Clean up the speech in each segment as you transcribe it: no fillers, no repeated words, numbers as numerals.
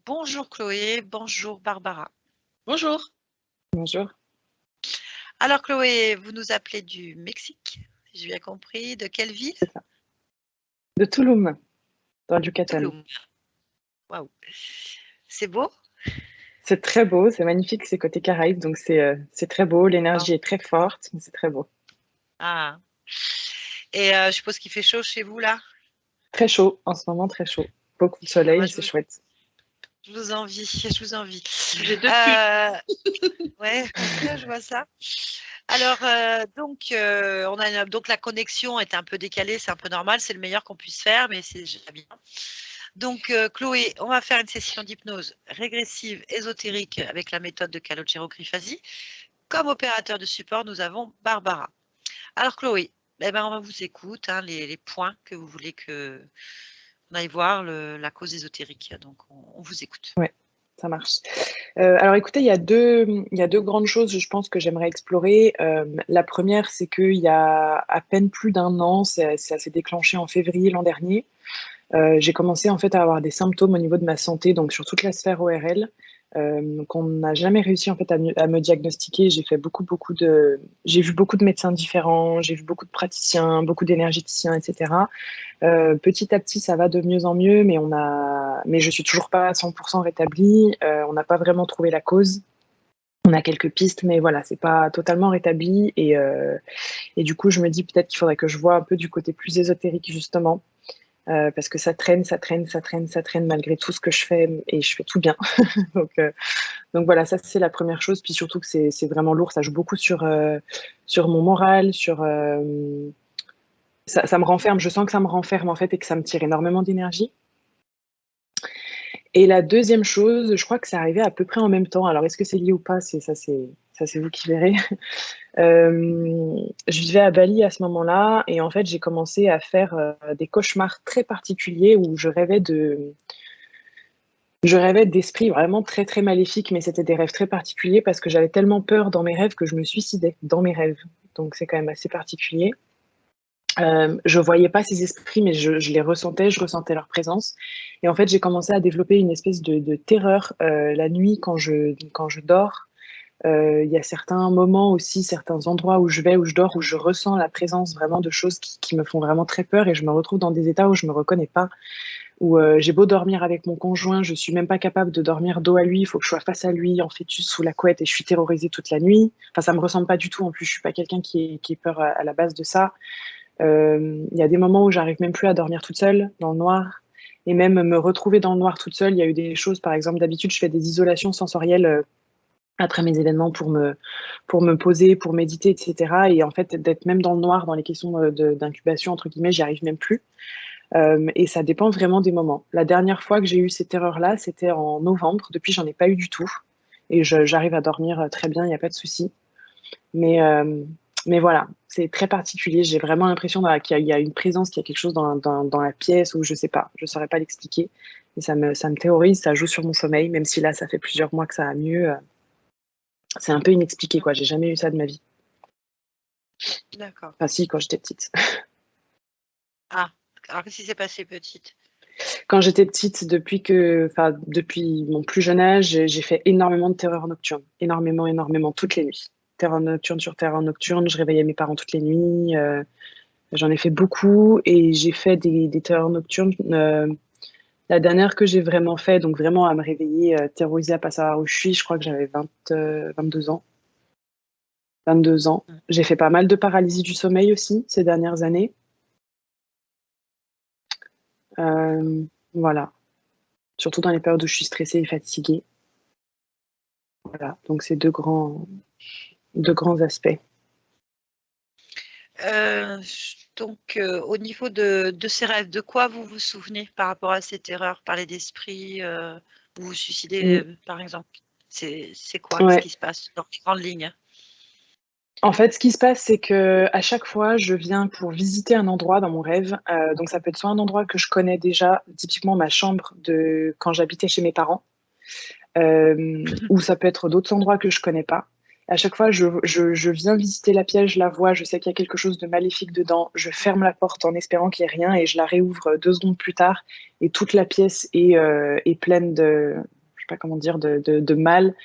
Bonjour Chloé, bonjour Barbara. Bonjour. Bonjour. Alors Chloé, vous nous appelez du Mexique, si j'ai bien compris. De quelle ville? C'est ça. De Tulum, dans le Yucatan. Tulum. Waouh. C'est beau? C'est très beau, c'est magnifique, c'est côté Caraïbes, donc c'est très beau, l'énergie est très forte, mais c'est très beau. Ah. Et je suppose qu'il fait chaud chez vous là? Très chaud, en ce moment très chaud. Beaucoup de soleil, c'est chouette. Je vous envie, je vous envie. J'ai deux pulls. Ouais, je vois ça. Alors, donc, donc la connexion est un peu décalée, c'est un peu normal, c'est le meilleur qu'on puisse faire, mais c'est déjà bien. Donc, Chloé, on va faire une session d'hypnose régressive ésotérique avec la méthode de Calogero-Crifasi. Comme opérateur de support, nous avons Barbara. Alors, Chloé, on va vous écouter, les points que vous voulez qu'on aille voir, la cause ésotérique. Donc, on vous écoute. Ouais, ça marche. Alors, écoutez, il y a deux grandes choses, je pense, que j'aimerais explorer. La première, c'est qu'il y a à peine plus d'un an, ça s'est déclenché en février l'an dernier. J'ai commencé en fait à avoir des symptômes au niveau de ma santé, donc sur toute la sphère ORL, qu'on n'a jamais réussi en fait à me diagnostiquer. J'ai vu beaucoup de médecins différents, j'ai vu beaucoup de praticiens, beaucoup d'énergéticiens, etc. Petit à petit, ça va de mieux en mieux, mais je suis toujours pas à 100% rétablie. On n'a pas vraiment trouvé la cause. On a quelques pistes, mais voilà, c'est pas totalement rétabli. Et du coup, je me dis peut-être qu'il faudrait que je vois un peu du côté plus ésotérique justement. Parce que ça traîne malgré tout ce que je fais et je fais tout bien. donc voilà, ça c'est la première chose. Puis surtout que c'est vraiment lourd, ça joue beaucoup sur mon moral, ça me renferme. Je sens que ça me renferme en fait et que ça me tire énormément d'énergie. Et la deuxième chose, je crois que c'est arrivé à peu près en même temps. Alors est-ce que c'est lié ou pas? C'est vous qui verrez. Je vivais à Bali à ce moment-là et en fait j'ai commencé à faire des cauchemars très particuliers où je rêvais d'esprits vraiment très très maléfiques, mais c'était des rêves très particuliers parce que j'avais tellement peur dans mes rêves que je me suicidais dans mes rêves. Donc c'est quand même assez particulier. Je voyais pas ces esprits, mais je les ressentais, je ressentais leur présence. Et en fait, j'ai commencé à développer une espèce de terreur la nuit quand je dors. Il y a certains moments aussi, certains endroits où je vais, où je dors, où je ressens la présence vraiment de choses qui me font vraiment très peur et je me retrouve dans des états où je me reconnais pas, où j'ai beau dormir avec mon conjoint, je suis même pas capable de dormir dos à lui, il faut que je sois face à lui, en fœtus sous la couette et je suis terrorisée toute la nuit. Enfin, ça me ressemble pas du tout. En plus, je suis pas quelqu'un qui ait peur à la base de ça. Il y a des moments où j'arrive même plus à dormir toute seule, dans le noir. Et même me retrouver dans le noir toute seule, il y a eu des choses, par exemple, d'habitude, je fais des isolations sensorielles après mes événements pour me poser, pour méditer, etc. Et en fait, d'être même dans le noir, dans les questions d'incubation, entre guillemets, j'y arrive même plus. Et ça dépend vraiment des moments. La dernière fois que j'ai eu cette erreur-là, c'était en novembre. Depuis, j'en ai pas eu du tout. Et j'arrive à dormir très bien, il n'y a pas de souci. Mais voilà, c'est très particulier. J'ai vraiment l'impression qu'il y a une présence, qu'il y a quelque chose dans la pièce où je sais pas, je saurais pas l'expliquer. Et ça me terrorise, ça joue sur mon sommeil, même si là, ça fait plusieurs mois que ça va mieux. C'est un peu inexpliqué, quoi. J'ai jamais eu ça de ma vie. D'accord. Enfin, si, quand j'étais petite. Ah, alors qu'est-ce qui s'est passé petite? Quand j'étais petite, depuis mon plus jeune âge, j'ai fait énormément de terreur nocturne. Énormément, énormément, toutes les nuits. Terreur nocturne sur terreur nocturne. Je réveillais mes parents toutes les nuits. J'en ai fait beaucoup et j'ai fait des terreurs nocturnes. La dernière que j'ai vraiment fait, donc vraiment à me réveiller terrorisée à pas savoir où je suis, je crois que j'avais 22 ans. 22 ans. J'ai fait pas mal de paralysie du sommeil aussi ces dernières années. Voilà. Surtout dans les périodes où je suis stressée et fatiguée. Voilà. Donc c'est deux grands aspects. Donc, au niveau de ces rêves, de quoi vous vous souvenez par rapport à ces terreurs? Parler d'esprit, vous vous suicidez, par exemple. C'est quoi? Ouais. Ce qui se passe dans les grandes lignes? En fait, ce qui se passe, c'est que à chaque fois, je viens pour visiter un endroit dans mon rêve. Donc ça peut être soit un endroit que je connais déjà, typiquement ma chambre de quand j'habitais chez mes parents, ou ça peut être d'autres endroits que je connais pas. À chaque fois, je viens visiter la pièce, je la vois, je sais qu'il y a quelque chose de maléfique dedans, je ferme la porte en espérant qu'il n'y ait rien et je la réouvre 2 secondes plus tard et toute la pièce est pleine sais pas comment dire, de mal.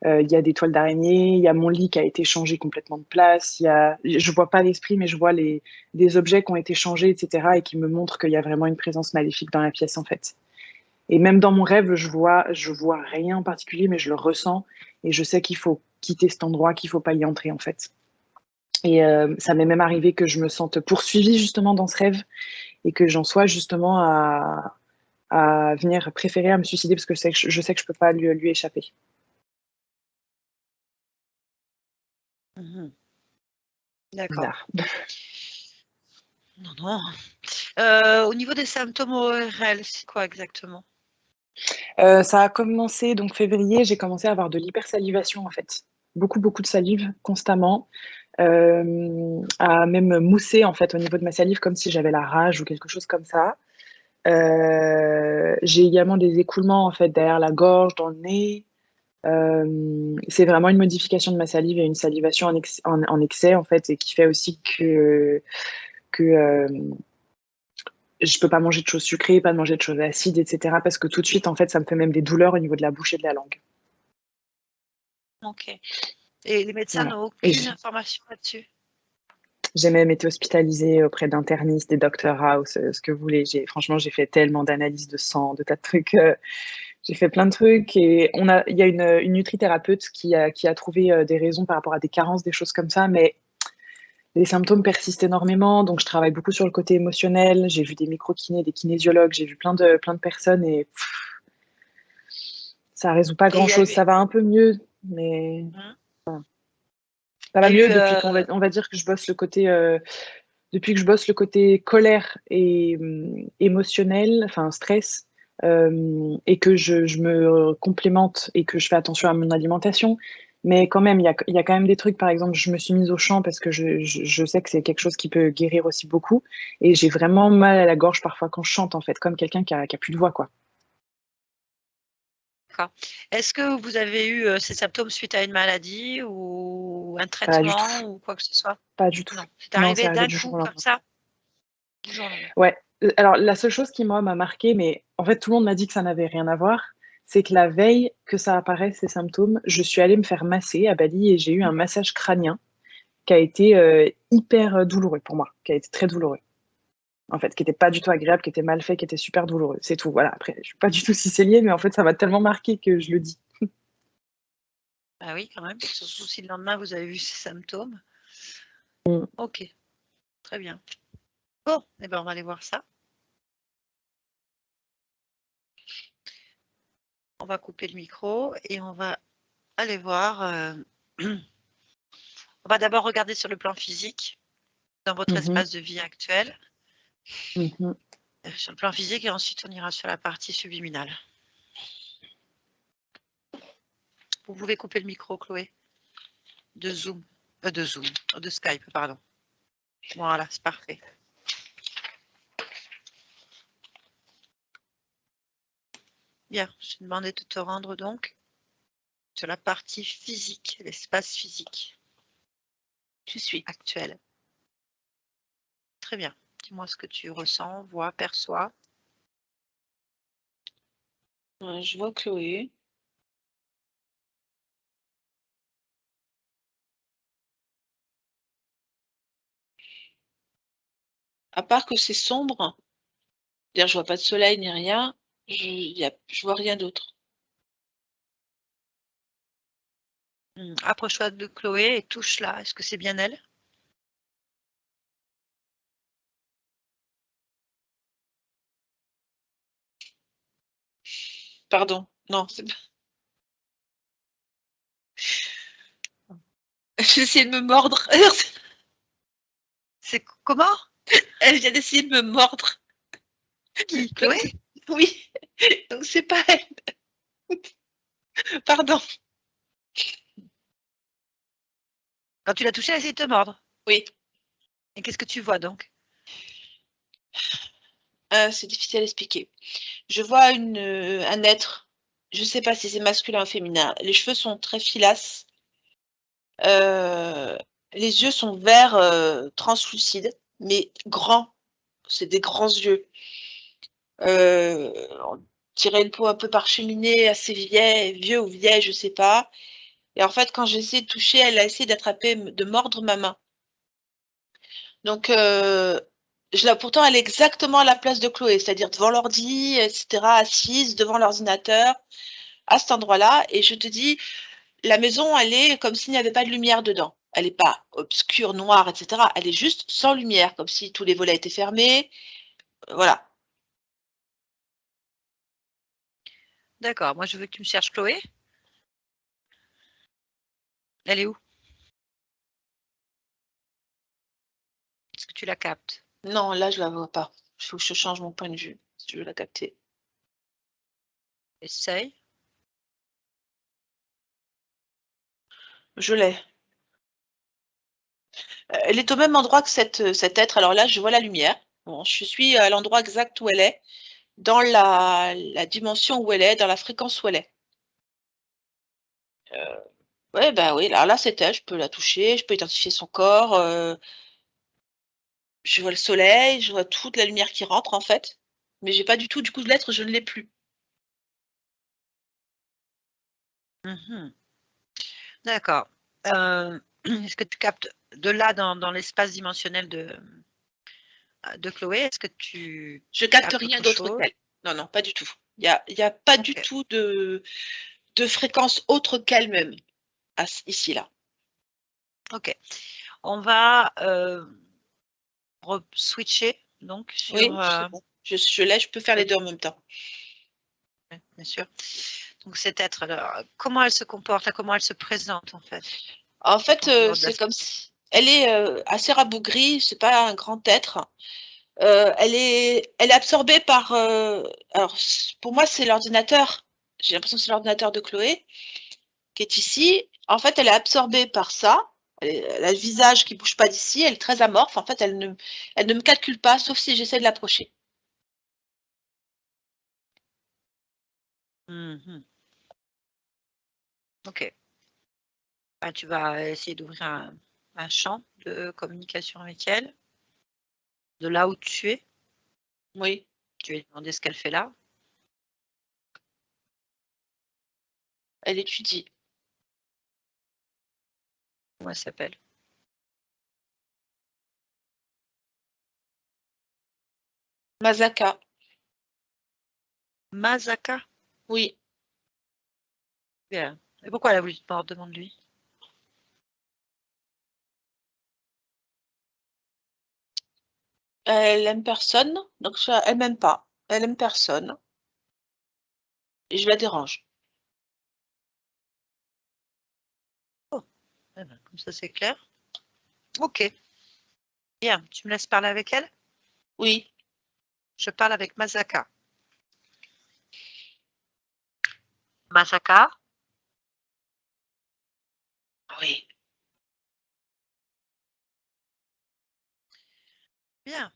Il y a des toiles d'araignée, il y a mon lit qui a été changé complètement de place, je vois pas l'esprit, mais je vois des objets qui ont été changés, etc. et qui me montrent qu'il y a vraiment une présence maléfique dans la pièce, en fait. Et même dans mon rêve, je vois rien en particulier, mais je le ressens et je sais qu'il faut quitter cet endroit, qu'il faut pas y entrer, en fait. Et ça m'est même arrivé que je me sente poursuivie justement dans ce rêve et que j'en sois justement à venir préférer à me suicider parce que je sais que je peux pas lui échapper. Mhm. D'accord. Bizarre. Non, non. Au niveau des symptômes ORL, c'est quoi exactement? Ça a commencé, donc février, j'ai commencé à avoir de l'hypersalivation en fait. Beaucoup, beaucoup de salive constamment. À même mousser en fait au niveau de ma salive comme si j'avais la rage ou quelque chose comme ça. J'ai également des écoulements en fait derrière la gorge, dans le nez. C'est vraiment une modification de ma salive et une salivation en excès en fait et qui fait aussi que je peux pas manger de choses sucrées, pas manger de choses acides, etc. Parce que tout de suite en fait ça me fait même des douleurs au niveau de la bouche et de la langue. Ok. Et les médecins Voilà. n'ont Et aucune information là-dessus? j'ai même été hospitalisée auprès d'internistes, des Dr House, ce que vous voulez. Franchement, j'ai fait tellement d'analyses de sang, de tas de trucs. J'ai fait plein de trucs et il y a une nutrithérapeute qui a trouvé des raisons par rapport à des carences, des choses comme ça, mais les symptômes persistent énormément. Donc, je travaille beaucoup sur le côté émotionnel. J'ai vu des micro-kinés, des kinésiologues, j'ai vu plein de personnes et ça résout pas Et il y a grand-chose. eu. Ça va un peu mieux, mais Hein. ça Il y va a mieux eu. depuis on va dire que je bosse le côté depuis que je bosse le côté colère et émotionnel, enfin stress, et que je me complémente et que je fais attention à mon alimentation. Mais quand même, il y a quand même des trucs, par exemple, je me suis mise au chant parce que je sais que c'est quelque chose qui peut guérir aussi beaucoup. Et j'ai vraiment mal à la gorge parfois quand je chante, en fait, comme quelqu'un qui a plus de voix, quoi. D'accord. Est-ce que vous avez eu ces symptômes suite à une maladie ou un Pas du traitement tout. ou quoi que ce soit? Pas du tout. Non. C'est Non, c'est arrivé arrivé d'un du jour coup au comme lendemain. ça? Du jour au lendemain. Ouais. Alors, la seule chose qui, moi, m'a marqué, mais en fait, tout le monde m'a dit que ça n'avait rien à voir, c'est que la veille que ça apparaisse, ces symptômes, je suis allée me faire masser à Bali et j'ai eu un massage crânien qui a été hyper douloureux pour moi, qui a été très douloureux. En fait, qui était pas du tout agréable, qui était mal fait, qui était super douloureux. C'est tout. Voilà. Après, je suis pas du tout si c'est lié, mais en fait, ça m'a tellement marqué que je le dis. Ah oui, quand même. Surtout si le lendemain vous avez vu ces symptômes. Mm. Ok, très bien. Bon, eh ben on va aller voir ça. On va couper le micro et on va aller voir. On va d'abord regarder sur le plan physique, dans votre Mhm. espace de vie actuel, Mhm. sur le plan physique, et ensuite on ira sur la partie subliminale. Vous pouvez couper le micro, Chloé, de Zoom, de Skype, pardon. Voilà, c'est parfait. Bien, je te demandais de te rendre donc sur la partie physique, l'espace physique. Je suis. Actuel. Très bien. Dis-moi ce que tu ressens, vois, perçois. Je vois Chloé. À part que c'est sombre, c'est-à-dire je vois pas de soleil ni rien, je vois rien d'autre. Approche-toi de Chloé et touche-la. Est-ce que c'est bien elle? Pardon, non, c'est pas. J'essaie de me mordre. C'est comment? Elle vient d'essayer de me mordre. Qui? Chloé? Oui, donc c'est pas elle. Pardon. Quand tu l'as touchée, elle a essayé de te mordre. Oui, Et qu'est-ce que tu vois donc? c'est difficile à expliquer. Je vois un être, je ne sais pas si c'est masculin ou féminin. Les cheveux sont très filasses. Les yeux sont verts translucides, mais grands. C'est des grands yeux. tirer une peau un peu parcheminée, assez vieux ou vieille, je sais pas. Et en fait, quand j'ai essayé de toucher, elle a essayé d'attraper, de mordre ma main. Donc, pourtant, elle est exactement à la place de Chloé, c'est-à-dire devant l'ordi, etc., assise devant l'ordinateur, à cet endroit-là. Et je te dis, la maison, elle est comme s'il n'y avait pas de lumière dedans. Elle n'est pas obscure, noire, etc. Elle est juste sans lumière, comme si tous les volets étaient fermés. Voilà. D'accord. Moi, je veux que tu me cherches Chloé. Elle est où? Est-ce que tu la captes? Non, là, je la vois pas. Il faut que je change mon point de vue, si je veux la capter. Essaye. Je l'ai. Elle est au même endroit que cet être. Alors là, je vois la lumière. Bon, je suis à l'endroit exact où elle est, dans la dimension où elle est, dans la fréquence où elle est. Ouais, bah oui, là c'est elle, je peux la toucher, je peux identifier son corps, je vois le soleil, je vois toute la lumière qui rentre en fait, mais j'ai pas du tout, du coup l'être, je ne l'ai plus. Mhm. D'accord. Est-ce que tu captes de là dans l'espace dimensionnel de Chloé? Est-ce que tu Je capte captes rien autre d'autre chose? qu'elle. Non, non, pas du tout. Il y a pas du Ok. tout de fréquence autre qu'elle-même, ici, là. Ok. On va switcher donc Oui, sur. c'est bon. Je l'ai, je peux faire les deux en même temps. Bien sûr. Donc cet être, alors, comment elle se comporte, comment elle se présente en fait? En fait, En dehors de la- c'est comme si elle est assez rabougrie, c'est pas un grand être. Elle est absorbée par. Alors, pour moi, c'est l'ordinateur. J'ai l'impression que c'est l'ordinateur de Chloé qui est ici. En fait, elle est absorbée par ça. Elle a le visage qui bouge pas d'ici. Elle est très amorphe. En fait, elle ne me calcule pas, sauf si j'essaie de l'approcher. Mhm. Ok. Ben, tu vas essayer d'ouvrir un champ de communication avec elle, de là où tu es. Oui, Tu vas lui demander ce qu'elle fait là. elle étudie. Comment elle s'appelle? Masaka. Masaka. Oui. Bien. Et pourquoi elle a voulu te mordre? Demande-lui. Elle aime personne, donc elle m'aime pas. Elle aime personne. Et je la dérange. Oh, eh ben, comme ça c'est clair. Ok. Bien. Tu me laisses parler avec elle? Oui. Je parle avec Masaka. Masaka? Oui. Bien.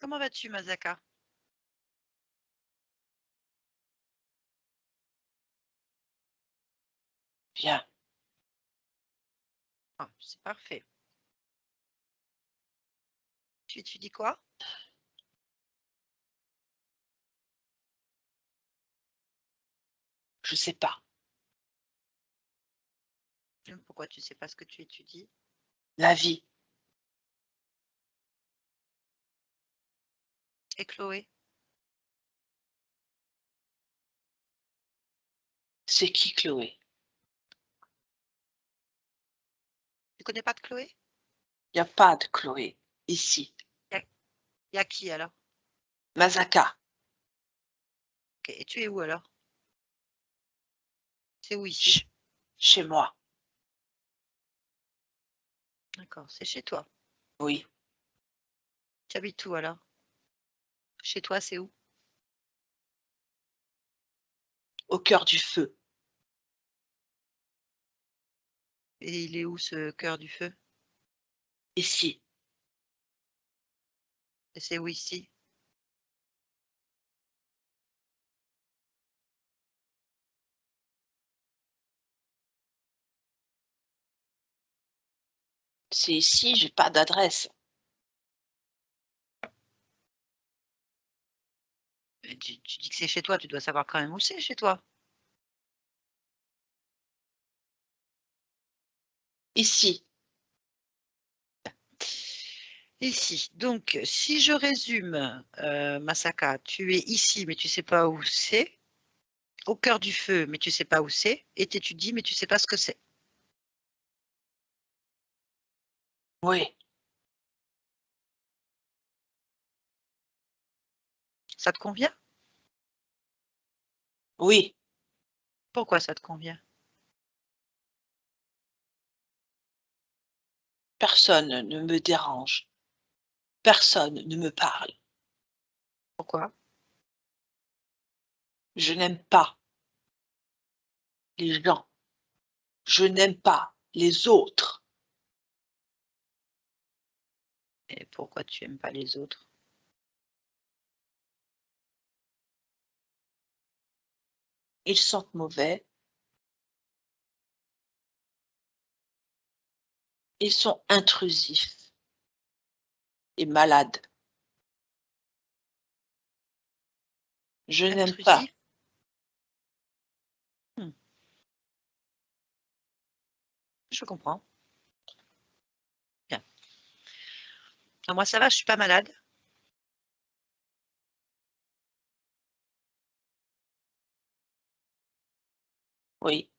Comment vas-tu, Masaka? Bien. Ah, c'est parfait. Tu dis quoi? Je sais pas. Pourquoi tu sais pas ce que tu étudies? La vie. Et Chloé? C'est qui, Chloé? Tu connais pas de Chloé? Il n'y a pas de Chloé ici. Il y a qui alors? Masaka. Ok. Et tu es où alors? C'est où ici? Chez moi. D'accord, c'est chez toi. Oui. Tu habites où alors? Chez toi, c'est où? Au cœur du feu. Et il est où ce cœur du feu? Ici. Et c'est où ici? C'est ici, j'ai pas d'adresse. dis que c'est chez toi, tu dois savoir quand même où c'est chez toi. Ici. Ici. Donc, si je résume, Masaka, tu es ici, mais tu sais pas où c'est. Au cœur du feu, mais tu sais pas où c'est. Et t'étudies, mais tu sais pas ce que c'est. Oui. Ça te convient? Oui. Pourquoi ça te convient? Personne ne me dérange. Personne ne me parle. Pourquoi? Je n'aime pas les gens. Je n'aime pas les autres. Et pourquoi tu aimes pas les autres? Ils sentent mauvais. Ils sont intrusifs et malades. Je n'aime pas. Intrusif? Je comprends. Bien. Alors, moi, ça va, je suis pas malade. Oui.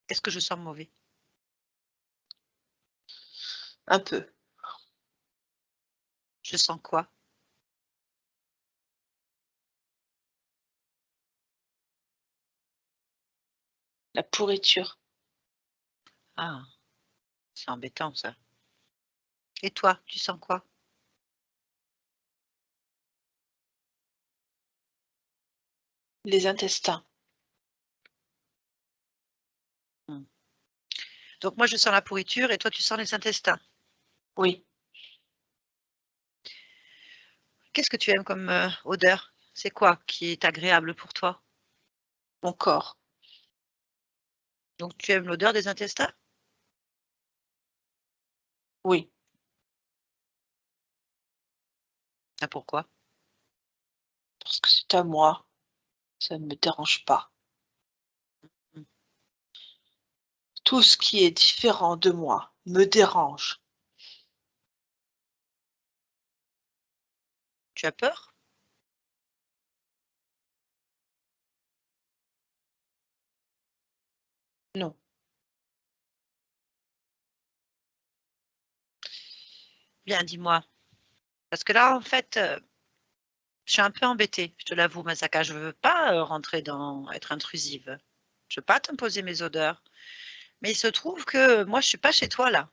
Est-ce que je sens mauvais? Un peu. Je sens quoi? La pourriture. Ah, c'est embêtant ça. Et toi, tu sens quoi? Les intestins. Donc moi, je sens la pourriture et toi, tu sens les intestins. Oui. Qu'est-ce que tu aimes comme odeur? C'est quoi qui est agréable pour toi? Mon corps. Donc tu aimes l'odeur des intestins? Oui. Ah, pourquoi? Parce que c'est à moi. Ça ne me dérange pas. Hmm. Tout ce qui est différent de moi me dérange. Tu as peur? Non. Bien, dis-moi. Parce que là, en fait, je suis un peu embêtée, je te l'avoue, Masaka. Je ne veux pas rentrer dans être intrusive. Je ne veux pas t'imposer mes odeurs. Mais il se trouve que moi, je ne suis pas chez toi là.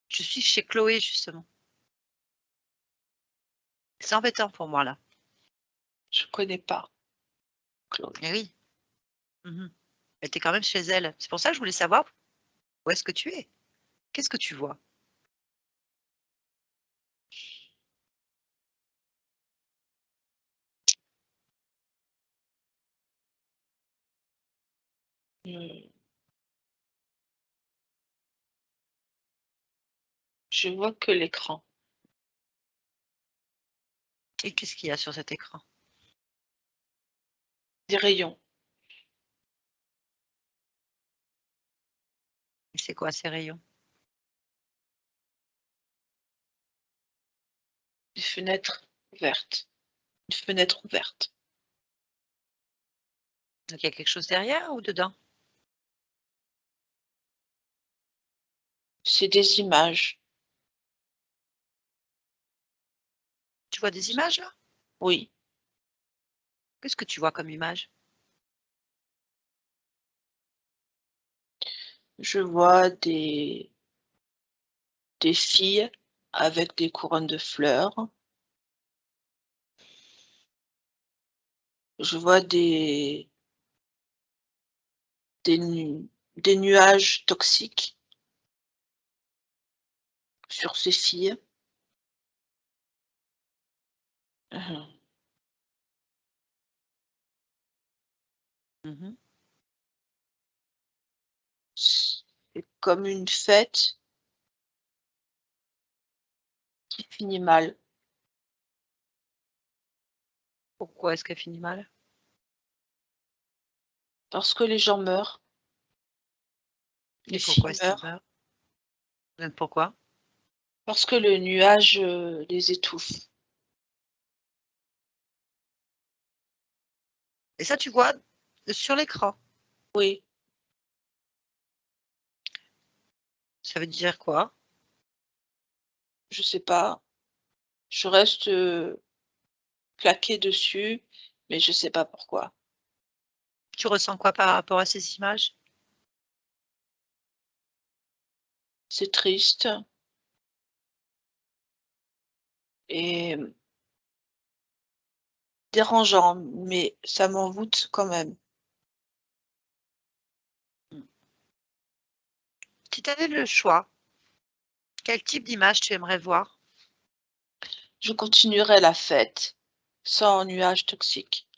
Je suis chez Chloé, justement. C'est embêtant pour moi là. Je ne connais pas Chloé. Eh oui. Mhm. Elle était quand même chez elle. C'est pour ça que je voulais savoir où est-ce que tu es. Qu'est-ce que tu vois? Je vois que l'écran. Et qu'est-ce qu'il y a sur cet écran? Des rayons. C'est quoi ces rayons? Des fenêtres ouvertes. Une fenêtre ouverte. Donc il y a quelque chose derrière ou dedans? C'est des images. Tu vois des images là? Oui. Qu'est-ce que tu vois comme image? Je vois des filles avec des couronnes de fleurs. Je vois des nuages toxiques sur ces filles. Mhm. Mhm. C'est comme une fête qui finit mal. Pourquoi est-ce qu'elle finit mal? Parce que les gens meurent. Les Et pourquoi filles est-ce qu'ils meurent. meurent? Pourquoi? Parce que le nuage les étouffe. Et ça, tu vois sur l'écran. Oui. Ça veut dire quoi? Je sais pas. Je reste claquée dessus, mais je sais pas pourquoi. Tu ressens quoi par rapport à ces images? C'est triste. Et dérangeant, mais ça m'envoûte quand même. Si tu avais le choix, quel type d'image tu aimerais voir? Je continuerai la fête sans nuages toxiques.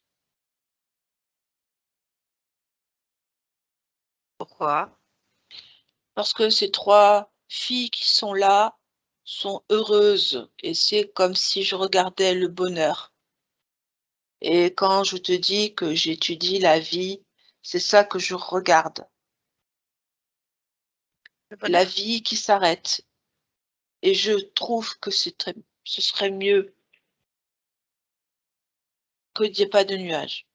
Pourquoi? Parce que ces 3 filles qui sont là sont heureuses et c'est comme si je regardais le bonheur. Et quand je te dis que j'étudie la vie, c'est ça que je regarde. Le La bonheur? vie qui s'arrête. Et je trouve que ce serait mieux qu'il n'y ait pas de nuages.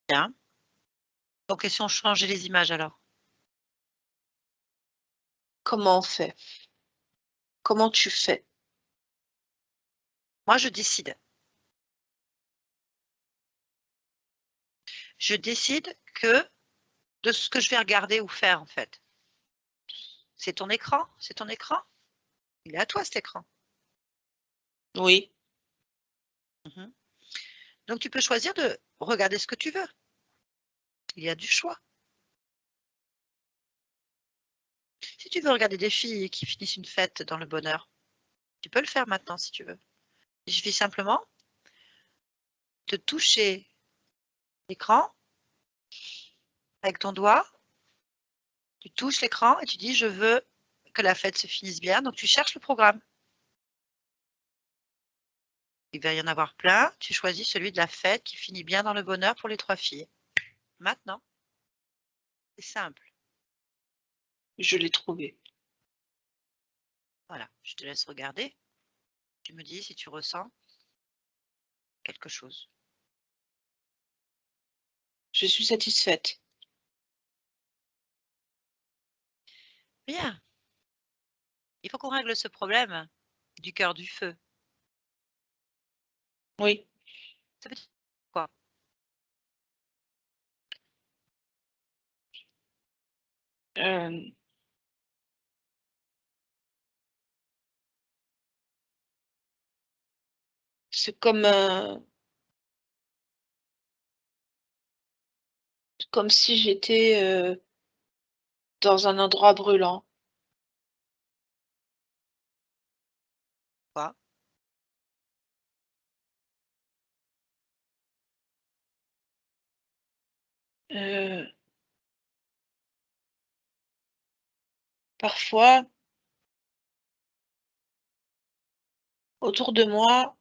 Bien. Donc, et si on changeait les images alors? Comment on fait? Comment tu fais? Moi, je décide. Je décide de ce que je vais regarder ou faire, en fait. C'est ton écran? C'est ton écran? Il est à toi, cet écran. Oui. Donc, tu peux choisir de regarder ce que tu veux. Il y a du choix. Si tu veux regarder des filles qui finissent une fête dans le bonheur, tu peux le faire maintenant si tu veux. Il suffit simplement de toucher l'écran avec ton doigt. Tu touches l'écran et tu dis je veux que la fête se finisse bien. Donc, tu cherches le programme. Il va y en avoir plein. Tu choisis celui de la fête qui finit bien dans le bonheur pour les 3 filles. Maintenant, c'est simple. Je l'ai trouvé. Voilà, je te laisse regarder. Tu me dis si tu ressens quelque chose. Je suis satisfaite. Bien. Il faut qu'on règle ce problème du cœur du feu. Oui. Ça veut dire quoi? Euh, c'est comme si j'étais dans un endroit brûlant. Quoi? Euh, parfois, autour de moi,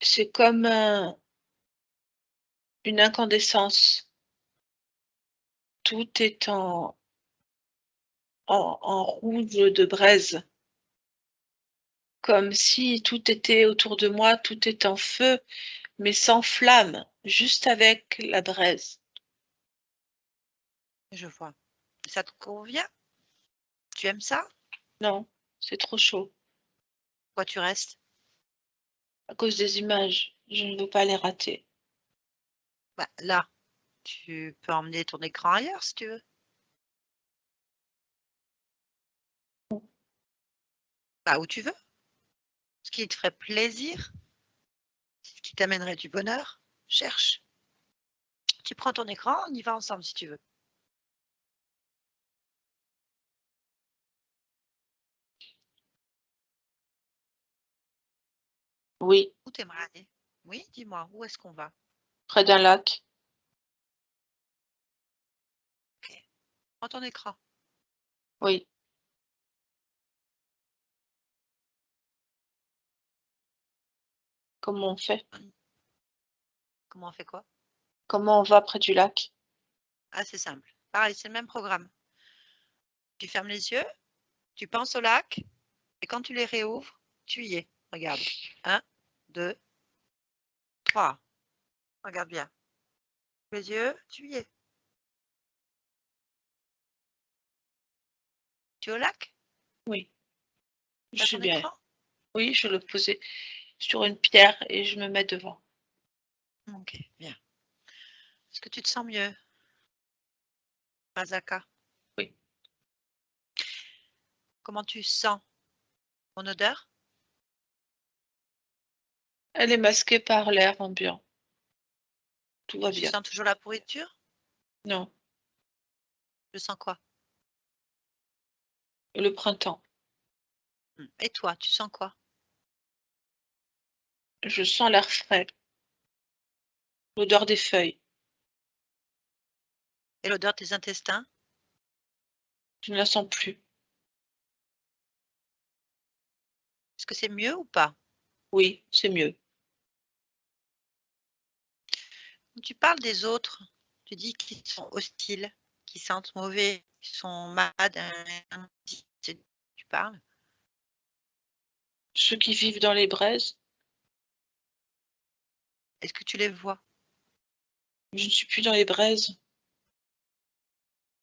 c'est comme une incandescence. Tout est en rouge de braise. Comme si tout était autour de moi, tout est en feu, mais sans flamme, juste avec la braise. Je vois. Ça te convient? Tu aimes ça? Non, c'est trop chaud. Pourquoi tu restes? À cause des images, je ne veux pas les rater. Bah, là, tu peux emmener ton écran ailleurs si tu veux. Bah, où tu veux. Ce qui te ferait plaisir, ce qui t'amènerait du bonheur, cherche. Tu prends ton écran, on y va ensemble si tu veux. Oui, Où t'aimerais aller? Oui, dis-moi, où est-ce qu'on va? près d'un lac. Ok. Prends ton écran. Oui. Comment on fait? Comment on fait quoi? Comment on va près du lac? Ah, c'est simple. Pareil, c'est le même programme. Tu fermes les yeux, tu penses au lac, et quand tu les réouvres, tu y es. Regarde. 1, 2, 3. Regarde bien. Les yeux, tu y es. Tu es au lac? Oui, je T'as suis ton bien. écran? Oui, je le posais sur une pierre et je me mets devant. Ok, bien. Est-ce que tu te sens mieux, Mazaka? Oui. Comment tu sens mon odeur? Elle est masquée par l'air ambiant. Tout va Tu bien. sens toujours la pourriture? Non, Je sens quoi? le printemps. Et toi, tu sens quoi? Je sens l'air frais, l'odeur des feuilles. Et l'odeur de tes intestins? Je ne la sens plus. Est-ce que c'est mieux ou pas? Oui, c'est mieux. Quand tu parles des autres, tu dis qu'ils sont hostiles, qu'ils sentent mauvais, qu'ils sont malades. Tu parles? Ceux qui vivent dans les braises, Est-ce que tu les vois? je ne suis plus dans les braises.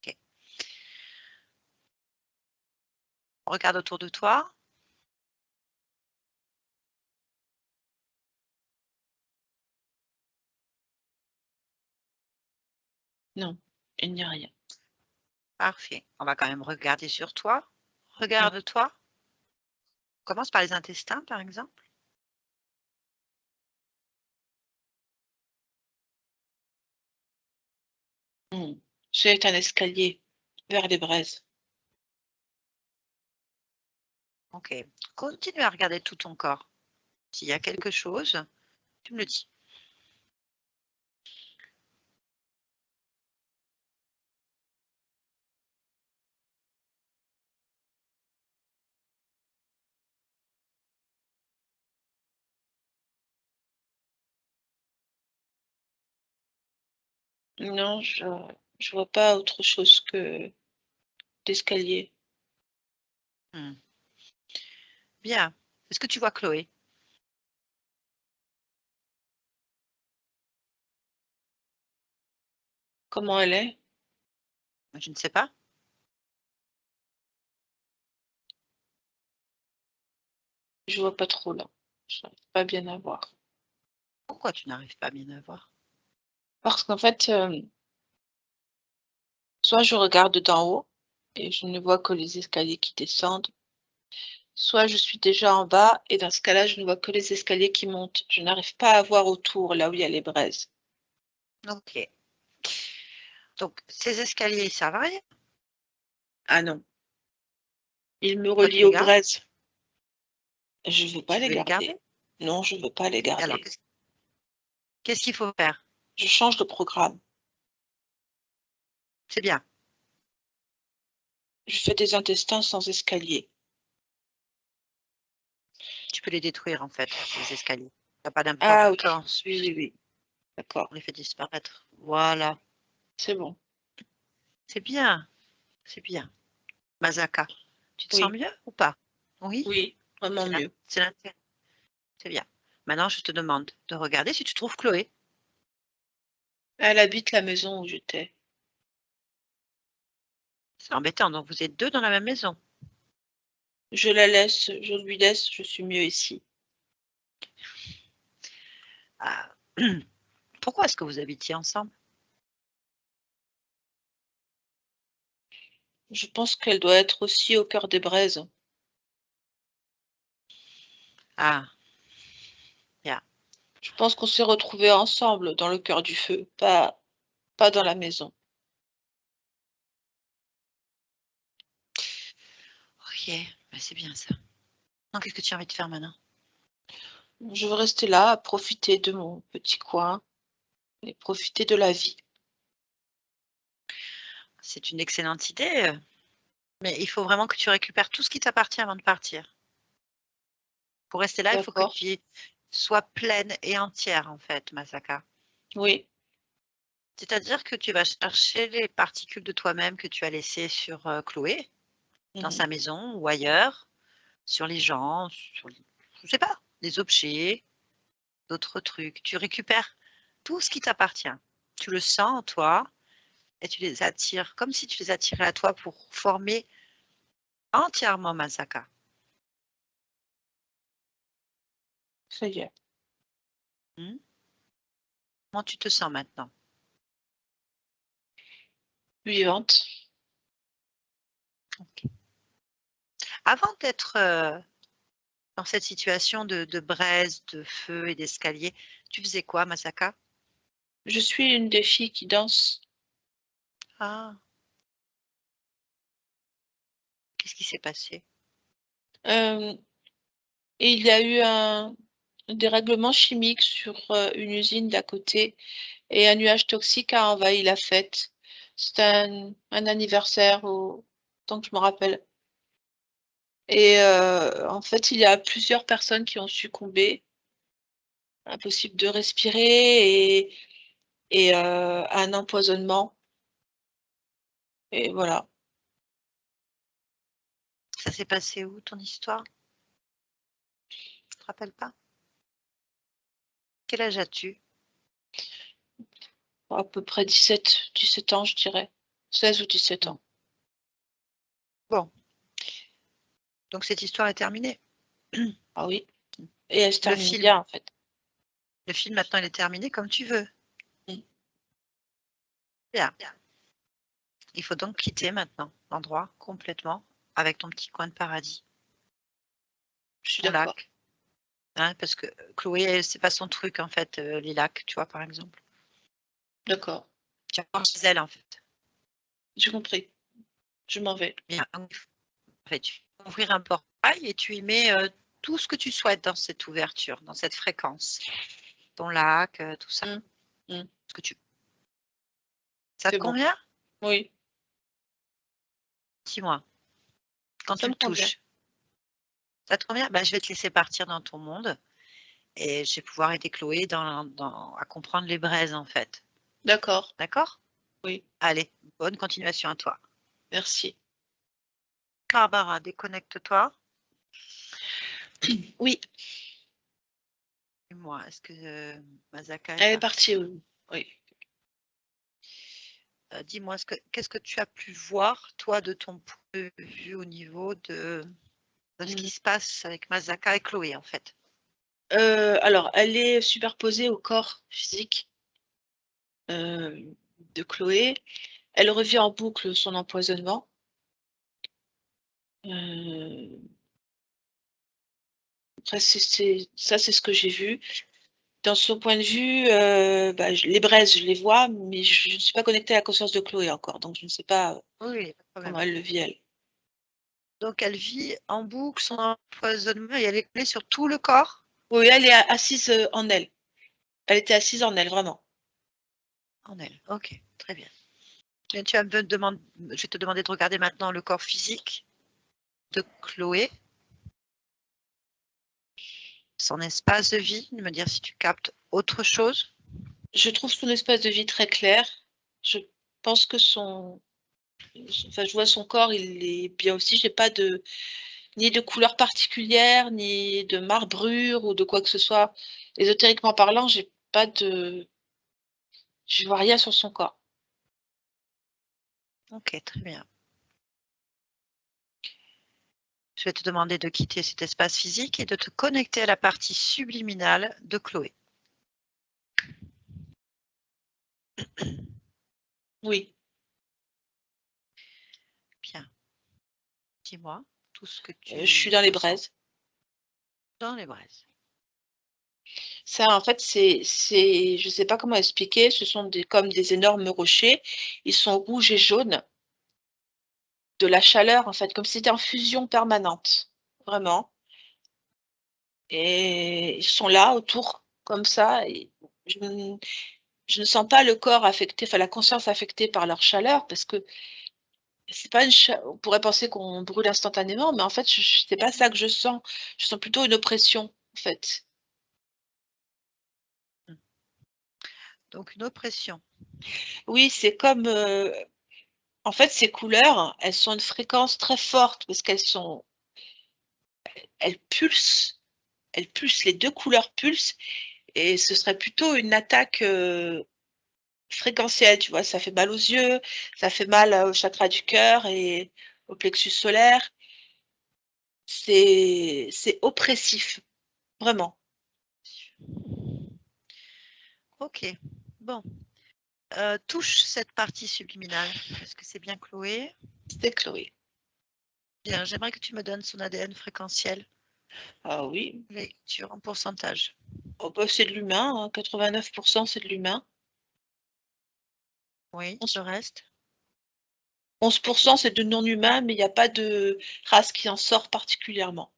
Ok. Regarde autour de toi. Non, il n'y a rien. Parfait. On va quand même regarder sur toi. Mm. Regarde-toi. Commence par les intestins, par exemple. C'est un escalier vers les braises. Ok. Continue à regarder tout ton corps. S'il y a quelque chose, tu me le dis. Non, je vois pas autre chose que l'escalier. Bien. Est-ce que tu vois Chloé? Comment elle est? Je ne sais pas. Je vois pas trop là. Je n'arrive pas bien à voir. Pourquoi tu n'arrives pas bien à voir? Parce qu'en fait, soit je regarde d'en haut et je ne vois que les escaliers qui descendent, soit je suis déjà en bas et dans ce cas-là, je ne vois que les escaliers qui montent. Je n'arrive pas à voir autour, là où il y a les braises. Ok. Donc, ces escaliers, ils servent à rien. Ah non. Ils me Toi, tu relient les aux gardes? braises. Je ne veux pas Tu les veux les garder. garder? Non, je ne veux pas les Et alors, garder. qu'est-ce qu'il faut faire? Je change de programme. C'est bien. Je fais des intestins sans escalier. Tu peux les détruire, en fait, ces escaliers. Ça n'a pas Ah oui, d'importance. oui, oui, oui. D'accord, On les fait disparaître. Voilà. c'est bon. C'est bien. C'est bien. Mazaka, tu te sens Oui, mieux ou pas? Oui? oui, vraiment C'est mieux. l'intérêt. C'est bien. Maintenant, je te demande de regarder si tu trouves Chloé. Elle habite la maison où j'étais. C'est embêtant. Donc, vous êtes deux dans la même maison. Je la laisse, je lui laisse, je suis mieux ici. Ah. Pourquoi est-ce que vous habitiez ensemble? Je pense qu'elle doit être aussi au cœur des braises. Ah, bien. Je pense qu'on s'est retrouvés ensemble dans le cœur du feu, pas dans la maison. Ok, ben, c'est bien ça. Donc, qu'est-ce que tu as envie de faire maintenant? Je veux rester là, à profiter de mon petit coin et profiter de la vie. C'est une excellente idée, mais il faut vraiment que tu récupères tout ce qui t'appartient avant de partir. Pour rester là, il faut que D'accord? tu soit pleine et entière, en fait, Masaka. Oui. C'est-à-dire que tu vas chercher les particules de toi-même que tu as laissées sur Chloé, dans sa maison ou ailleurs, sur les gens, sur les, je sais pas, des objets, d'autres trucs. Tu récupères tout ce qui t'appartient. Tu le sens en toi et tu les attires comme si tu les attirais à toi pour former entièrement Masaka. Ça y est. Comment tu te sens maintenant? Vivante. Okay. Avant d'être dans cette situation de braise, de feu et d'escalier, tu faisais quoi, Masaka? Je suis une des filles qui danse. Ah. Qu'est-ce qui s'est passé? Et il y a eu un dérèglement chimique sur une usine d'à côté et un nuage toxique a envahi la fête. C'était un anniversaire tant que je me rappelle. Et en fait, il y a plusieurs personnes qui ont succombé. Impossible de respirer et un empoisonnement. Et voilà. Ça s'est passé où, ton histoire? Tu te rappelles pas? Quel âge as-tu? À peu près 17 ans, je dirais. 16 ou 17 ans. Bon. Donc, cette histoire est terminée. Ah oui. Et elle se termine bien, en fait. Le film, maintenant, il est terminé comme tu veux. Bien. Il faut donc quitter maintenant l'endroit complètement avec ton petit coin de paradis. Je suis Ton d'accord. lac. Hein, parce que Chloé, c'est pas son truc, en fait, les lacs, tu vois, par exemple. D'accord. Tu vas chez elle, en fait. J'ai compris. Je m'en vais. Bien. En fait, tu vas ouvrir un portail et tu y mets tout ce que tu souhaites dans cette ouverture, dans cette fréquence. Ton lac, tout ça. Ce que tu... Ça te convient? Oui. Dis-moi. Quand Ça tu me le touches, ça te convient? Ben, je vais te laisser partir dans ton monde et je vais pouvoir aider Chloé à comprendre les braises, en fait. D'accord. D'accord? Oui. Allez, bonne continuation à toi. Merci. Barbara, déconnecte-toi. Oui. Dis-moi, est-ce que Masaka Elle est partie, oui. Dis-moi, qu'est-ce que tu as pu voir, toi, de ton point de vue au niveau de ce qui se passe avec Masaka et Chloé, en fait? Alors, elle est superposée au corps physique de Chloé. Elle revit en boucle son empoisonnement. Après, ça, c'est ce que j'ai vu. Dans son point de vue, les braises, je les vois, mais je ne suis pas connectée à la conscience de Chloé encore, donc je ne sais pas Oui, comment elle le vit, elle. donc, elle vit en boucle son empoisonnement et elle est collée sur tout le corps? Oui, elle est assise en elle. Elle était assise en elle, vraiment. En elle, ok, très bien. Et je vais te demander de regarder maintenant le corps physique de Chloé, son espace de vie, de me dire si tu captes autre chose. Je trouve son espace de vie très clair. Je pense que je vois son corps, il est bien aussi. J'ai pas ni de couleur particulière, ni de marbrure ou de quoi que ce soit. Ésotériquement parlant, je vois rien sur son corps. Ok, très bien. Je vais te demander de quitter cet espace physique et de te connecter à la partie subliminale de Chloé. Oui. Bien. Dis-moi tout ce que tu... Je suis dans les braises. Dans les braises. Ça, en fait, je ne sais pas comment expliquer, ce sont comme des énormes rochers. Ils sont rouges et jaunes. De la chaleur, en fait, comme si c'était en fusion permanente. Vraiment. Et ils sont là, autour, comme ça. Et je ne sens pas le corps affecté, enfin la conscience affectée par leur chaleur, parce que c'est pas on pourrait penser qu'on brûle instantanément, mais en fait, c'est pas ça que je sens. Je sens plutôt une oppression, en fait. Donc, une oppression. Oui, c'est comme... en fait, ces couleurs, elles sont une fréquence très forte parce qu'elles sont... Elles pulsent. Elles pulsent, les deux couleurs pulsent. Et ce serait plutôt une attaque fréquentielle, tu vois. Ça fait mal aux yeux, ça fait mal au chakra du cœur et au plexus solaire. C'est oppressif, vraiment. Ok, bon. Touche cette partie subliminale. Est-ce que c'est bien Chloé? C'était Chloé. Bien, j'aimerais que tu me donnes son ADN fréquentiel. Ah oui. Lecture en pourcentage. Oh, bah, c'est de l'humain, hein. 89% c'est de l'humain. Oui, le reste. 11% c'est de non-humain, mais il n'y a pas de race qui en sort particulièrement.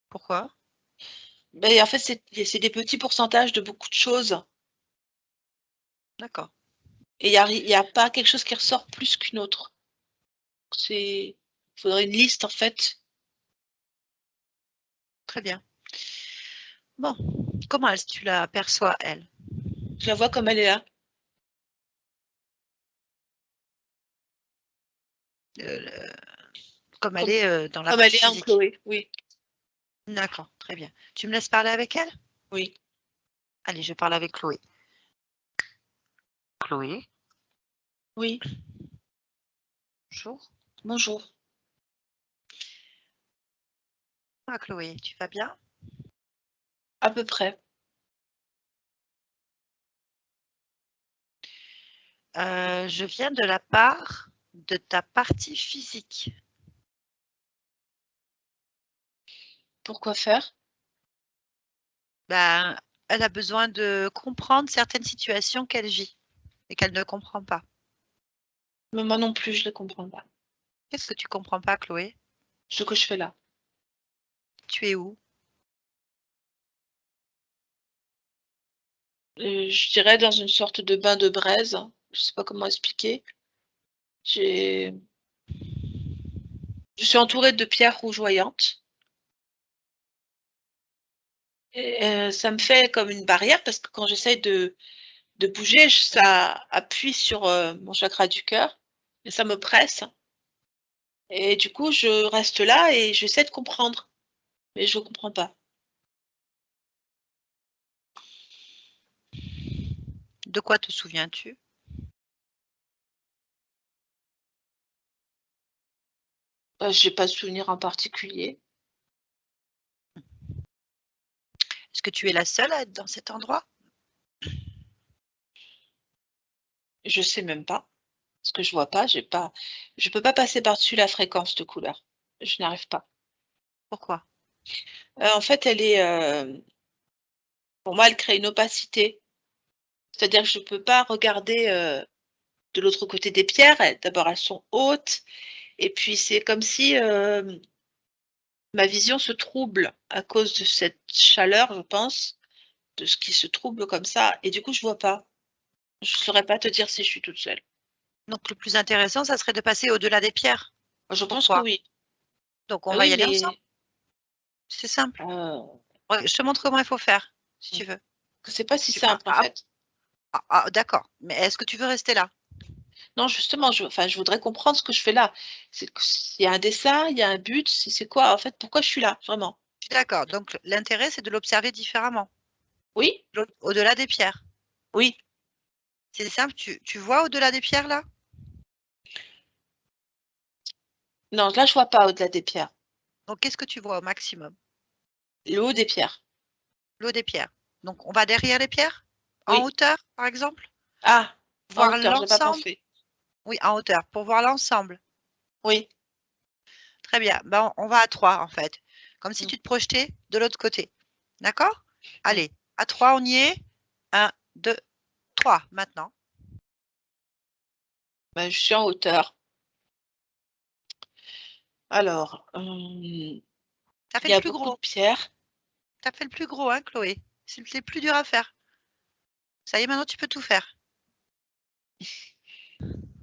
Pourquoi? Ben, en fait, c'est des petits pourcentages de beaucoup de choses. D'accord. Et il n'y a pas quelque chose qui ressort plus qu'une autre. Il faudrait une liste, en fait. Très bien. Bon, comment est-ce que tu la perçois, elle? Je la vois comme elle est là. Comme elle est dans la Comme elle partie est en physique. Chloé, oui. D'accord, très bien. Tu me laisses parler avec elle? Oui. Allez, je parle avec Chloé. Chloé, Oui. bonjour. Bonjour. Ah, Chloé, tu vas bien? À peu près. Je viens de la part de ta partie physique. Pourquoi faire? Ben, elle a besoin de comprendre certaines situations qu'elle vit et qu'elle ne comprend pas. Mais moi non plus, je ne les comprends pas. Qu'est-ce que tu comprends pas, Chloé? Ce que je fais là. Tu es où? Je dirais dans une sorte de bain de braise. Je sais pas comment expliquer. Je suis entourée de pierres rougeoyantes. Et, ça me fait comme une barrière parce que quand j'essaye de bouger, ça appuie sur mon chakra du cœur et ça me presse. Et du coup, je reste là et j'essaie de comprendre, mais je ne comprends pas. De quoi te souviens-tu? Je n'ai pas de souvenir en particulier. Est-ce que tu es la seule à être dans cet endroit? Je sais même pas. Parce que je vois pas, je peux pas passer par-dessus la fréquence de couleur. Je n'arrive pas. Pourquoi? En fait, elle est, pour moi, elle crée une opacité. C'est-à-dire que je peux pas regarder de l'autre côté des pierres. D'abord, elles sont hautes, et puis c'est comme si ma vision se trouble à cause de cette chaleur, je pense, de ce qui se trouble comme ça, et du coup, je vois pas. Je saurais pas te dire si je suis toute seule. Donc le plus intéressant, ça serait de passer au-delà des pierres. Je pense que Pourquoi? oui. Donc on Ah va y oui, aller ensemble. mais C'est simple. euh, Ouais, je te montre comment il faut faire, si tu veux. c'est pas si Ah, simple en fait. d'accord. Mais est-ce que tu veux rester là? Non, justement, enfin, je voudrais comprendre ce que je fais là. Il y a un dessin, il y a un but, c'est quoi en fait? Pourquoi je suis là, vraiment? Je suis d'accord. Donc l'intérêt, c'est de l'observer différemment, Oui, au-delà des pierres. oui. C'est simple, tu vois au-delà des pierres là? Non, là, je vois pas au-delà des pierres. Donc qu'est-ce que tu vois au maximum? Le haut des pierres. L'eau des pierres. Donc on va derrière les pierres? En Oui. hauteur, par exemple? Ah, en Voir hauteur, je n'ai pas l'ensemble? pensé. Oui, en hauteur, pour voir l'ensemble. Oui. Très bien. Ben, on va à 3 en fait. Comme si Mm, tu te projetais de l'autre côté. D'accord? mm. Allez, à 3, on y est. 1, 2, 3 maintenant. Ben, je suis en hauteur. Alors, Tu as fait il y le a plus beaucoup de gros. pierres. Tu as fait le plus gros, hein, Chloé? C'est le plus dur à faire. Ça y est, maintenant tu peux tout faire.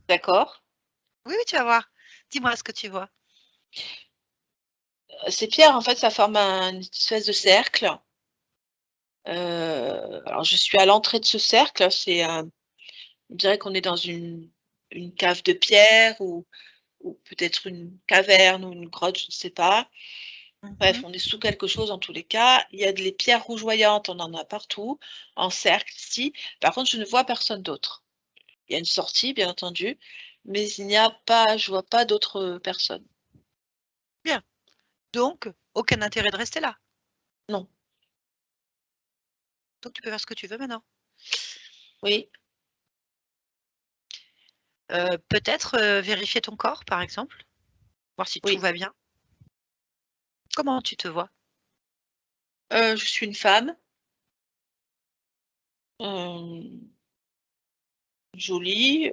D'accord. Oui, oui, tu vas voir. Dis-moi ce que tu vois. ces pierres, en fait, ça forme une espèce de cercle. Alors, je suis à l'entrée de ce cercle. On dirait qu'on est dans une cave de pierre ou peut-être une caverne ou une grotte, je ne sais pas. Bref, on est sous quelque chose en tous les cas. Il y a des pierres rougeoyantes, on en a partout, en cercle ici. Par contre, je ne vois personne d'autre. Il y a une sortie, bien entendu, mais je vois pas d'autres personnes. Bien. Donc, aucun intérêt de rester là. Non. Donc, tu peux faire ce que tu veux maintenant. Oui. Peut-être vérifier ton corps, par exemple, voir si tout Oui. va bien. Comment tu te vois? Je suis une femme. Jolie,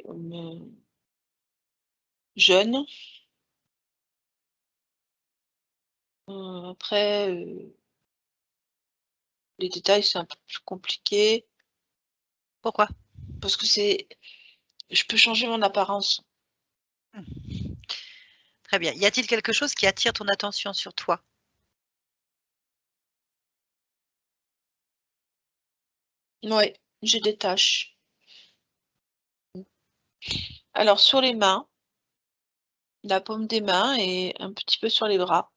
jeune. Après, les détails, c'est un peu plus compliqué Pourquoi? parce que je peux changer mon apparence. Très bien. Y a-t-il quelque chose qui attire ton attention sur toi? Oui, j'ai des taches. Alors sur les mains, la paume des mains et un petit peu sur les bras.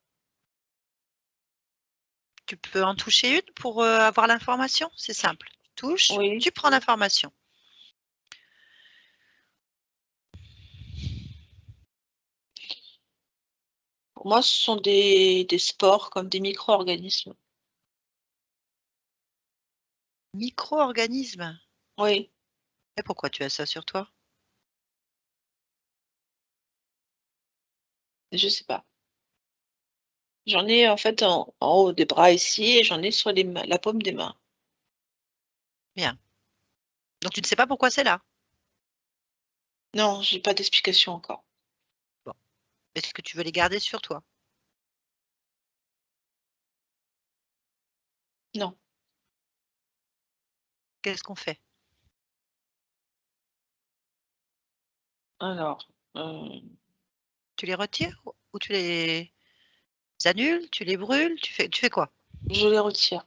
Tu peux en toucher une pour avoir l'information? C'est simple. Tu touches, Oui. tu prends l'information. Pour moi, ce sont des spores comme des micro-organismes. Micro-organismes. Oui, Et pourquoi tu as ça sur toi? je sais pas. J'en ai en fait en haut des bras ici et j'en ai sur la paume des mains. Bien. Donc tu ne sais pas pourquoi c'est là? Non, j'ai pas d'explication encore. Bon. Est-ce que tu veux les garder sur toi? Non. Qu'est-ce qu'on fait? Alors, Tu les retires ou tu les annules? Tu les brûles? Tu fais quoi? je les retire.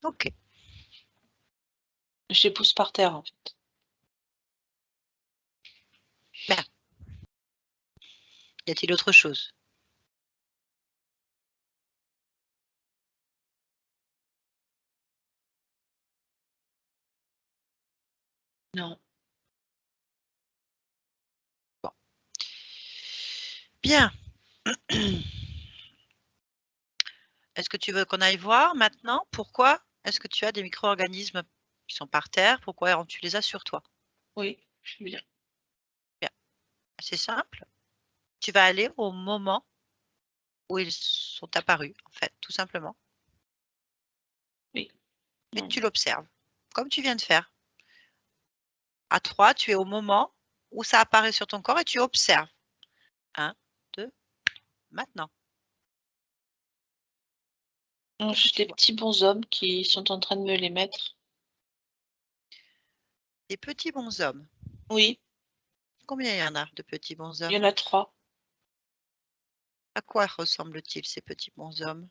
OK. Je les pousse par terre en fait. Bien. Y a-t-il autre chose? Non. Bon. Bien. Est-ce que tu veux qu'on aille voir maintenant pourquoi est-ce que tu as des micro-organismes qui sont par terre? Pourquoi tu les as sur toi? Oui, je suis bien. Bien. C'est simple. Tu vas aller au moment où ils sont apparus, en fait, tout simplement. Oui. Et tu l'observes, comme tu viens de faire. À 3, tu es au moment où ça apparaît sur ton corps et tu observes. 1, 2, maintenant. Qu'est-ce que J'ai tu des vois? petits bonshommes qui sont en train de me les mettre. Des petits bonshommes. Oui, Combien il y en a de petits il bonshommes? y en a 3. À quoi ressemblent-ils, ces petits bonshommes?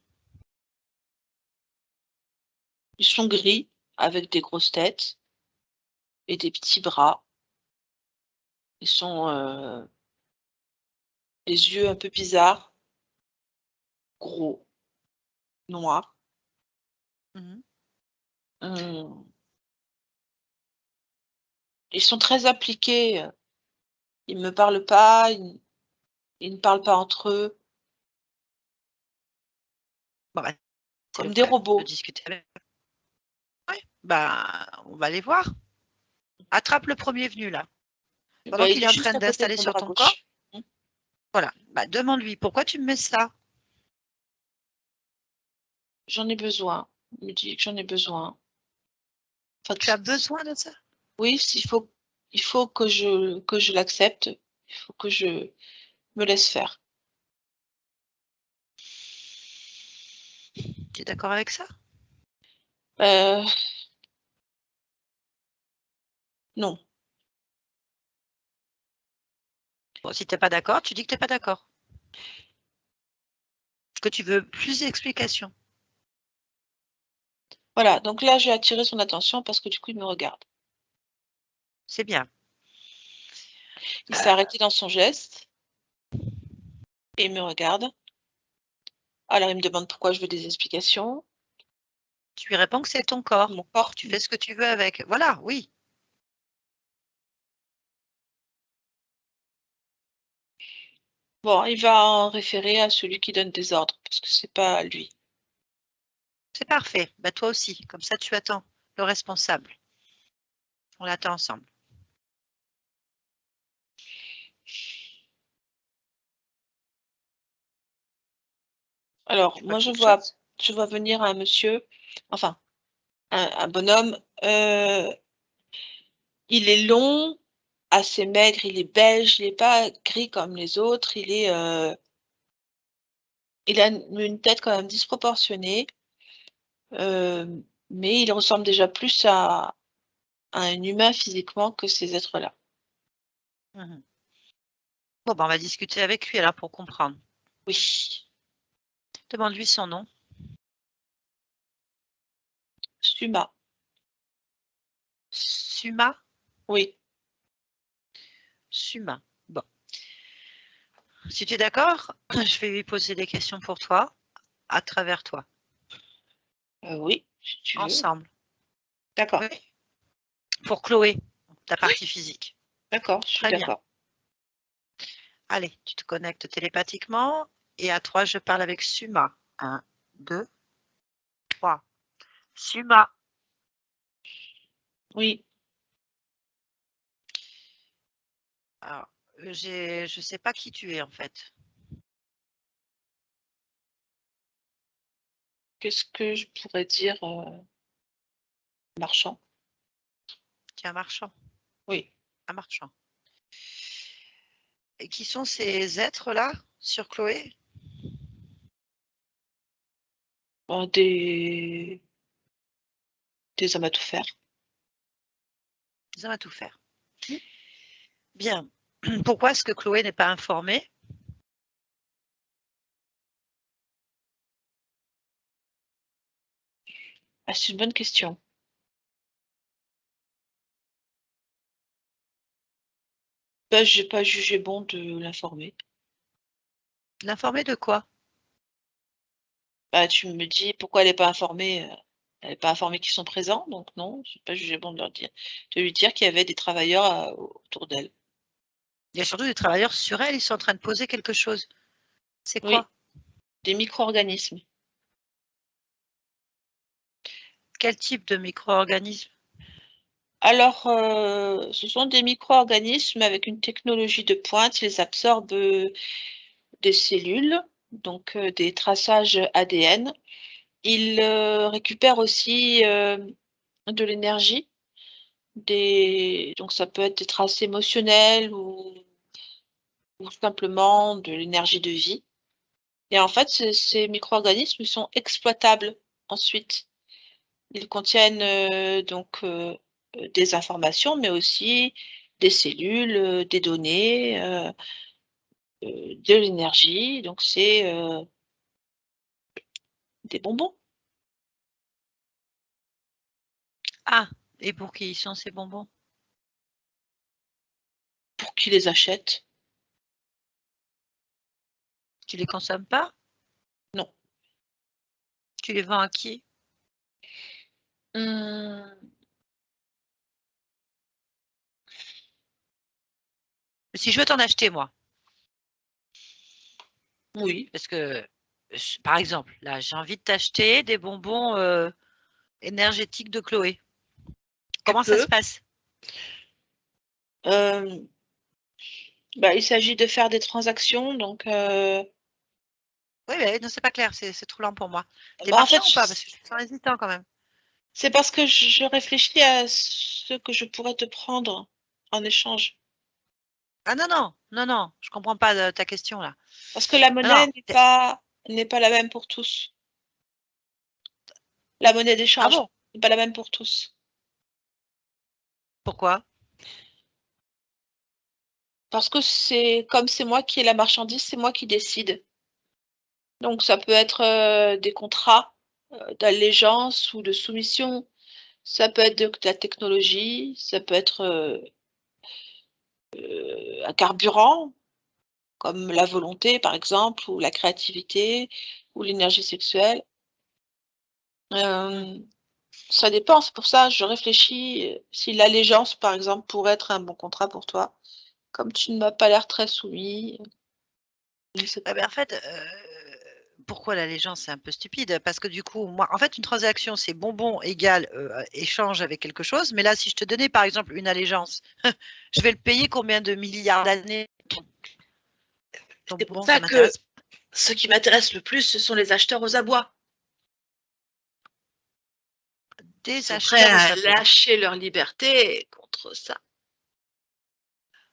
Ils sont gris avec des grosses têtes et des petits bras. Ils sont les yeux un peu bizarres, gros, noirs. Mmh. Hum, Ils sont très appliqués. Ils me parlent pas, ils ne parlent pas entre eux, Bon, bah, c'est le comme des problème de robots. discuter avec eux. Ouais, bah, on va les voir. Attrape le premier venu là. Pendant Bah, il qu'il est est en juste train à côté de d'installer mon sur bras ton corps, gauche. Mmh. voilà, bah, demande-lui: «Pourquoi tu me mets ça?» J'en ai besoin. Il me dit que j'en ai besoin. Enfin, Tu as besoin de ça? oui, il faut que je l'accepte. Il faut que je me laisse faire. Tu es d'accord avec ça? Heu, non. Bon, si tu es pas d'accord, tu dis que tu es pas d'accord. Est-ce que tu veux plus d'explications? Voilà, donc là, j'ai attiré son attention parce que du coup, il me regarde. C'est bien. Il s'est arrêté dans son geste et il me regarde. Alors, il me demande pourquoi je veux des explications. Tu lui réponds que c'est ton corps. Mon corps, Tu fais ce que tu veux avec. Voilà, oui. bon, il va en référer à celui qui donne des ordres parce que c'est pas lui. C'est parfait. Bah, toi aussi. Comme ça, tu attends le responsable. On l'attend ensemble. Alors, Tu vois moi, je quelque vois chose? venir un monsieur, enfin, un bonhomme. Il est long, assez maigre, il est beige, il n'est pas gris comme les autres. Il a une tête quand même disproportionnée, mais il ressemble déjà plus à un humain physiquement que ces êtres-là. Mhm. Bon, bah, on va discuter avec lui alors pour comprendre. Oui, Demande-lui son nom. Suma, Suma. oui, Suma. Bon. Si tu es d'accord, je vais lui poser des questions pour toi, à travers toi, oui, si tu veux. ensemble. D'accord, Oui. Pour Chloé, ta partie physique. d'accord, je suis Très bien. d'accord. Allez, tu te connectes télépathiquement et à 3, je parle avec Suma. 1, 2, 3. Suma. Oui, Alors, je ne sais pas qui tu es en fait. qu'est-ce que je pourrais dire, marchand? Tu es un marchand. Oui, Un marchand. Et qui sont ces êtres-là sur Chloé? des hommes à tout faire. Ils ont à tout faire. Mm. Bien. Pourquoi est-ce que Chloé n'est pas informée? Ah, c'est une bonne question. Bah, j'ai pas jugé bon de l'informer. L'informer de quoi? Bah, tu me dis pourquoi elle n'est pas informée. Elle n'est pas informée qu'ils sont présents, donc non, j'ai pas jugé bon de lui dire qu'il y avait des travailleurs autour d'elle. Il y a surtout des travailleurs sur elle, ils sont en train de poser quelque chose. C'est Oui, quoi? des micro-organismes. Quel type de micro-organisme? Alors, ce sont des micro-organismes avec une technologie de pointe. Ils absorbent des cellules, donc des traçages ADN. Ils récupèrent aussi de l'énergie. Donc ça peut être des traces émotionnelles ou simplement de l'énergie de vie. Et en fait, ces micro-organismes sont exploitables ensuite. Ils contiennent des informations, mais aussi des cellules, des données, de l'énergie. Donc c'est des bonbons Ah, et pour qui sont ces bonbons? pour qui les achètent. Tu les consommes pas? Non. Tu les vends à qui? Hum, Si je veux t'en acheter, moi, oui, parce que, par exemple, là, j'ai envie de t'acheter des bonbons énergétiques de Chloé. tu Comment ça se peux. passe? Euh, Bah, il s'agit de faire des transactions, donc Oui, mais non, c'est pas clair, c'est trop lent pour moi. T'es bah, en marchand fait, ou pas? Parce que je suis hésitant quand même. c'est parce que je réfléchis à ce que je pourrais te prendre en échange. Ah non, non, non, non, je comprends pas ta question là. Parce que la Non, non. monnaie n'est pas la même pour tous. La monnaie Ah d'échange bon? n'est pas la même pour tous. Pourquoi? Parce que c'est comme c'est moi qui ai la marchandise, c'est moi qui décide. Donc, ça peut être des contrats d'allégeance ou de soumission. Ça peut être de la technologie. Ça peut être un carburant, comme la volonté, par exemple, ou la créativité, ou l'énergie sexuelle. Ça dépend, c'est pour ça je réfléchis si l'allégeance, par exemple, pourrait être un bon contrat pour toi. Comme tu ne m'as pas l'air très soumis, je ne sais pas. Ah ben, en fait, pourquoi l'allégeance? C'est un peu stupide parce que du coup, moi, en fait, une transaction, c'est bonbon égale échange avec quelque chose. Mais là, si je te donnais par exemple une allégeance, je vais le payer combien de milliards d'années? C'est pour Bonbon, ça ça que m'intéresse. ce qui m'intéresse le plus, ce sont les acheteurs aux abois. Ils Des sont prêts acheteurs aux à abois. lâcher leur liberté contre ça.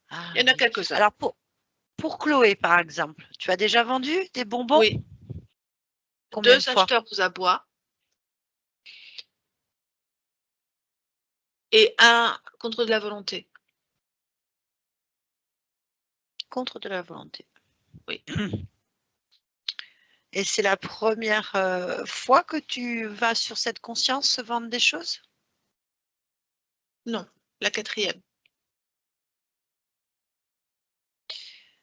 Ah, Il y en a oui. quelques-uns. Alors pour Chloé, par exemple, tu as déjà vendu des bonbons? Oui, Combien de 2 fois? acheteurs aux abois et 1 contre de la volonté. Contre de la volonté. Oui. Et c'est la première fois que tu vas sur cette conscience vendre des choses? Non, la 4e.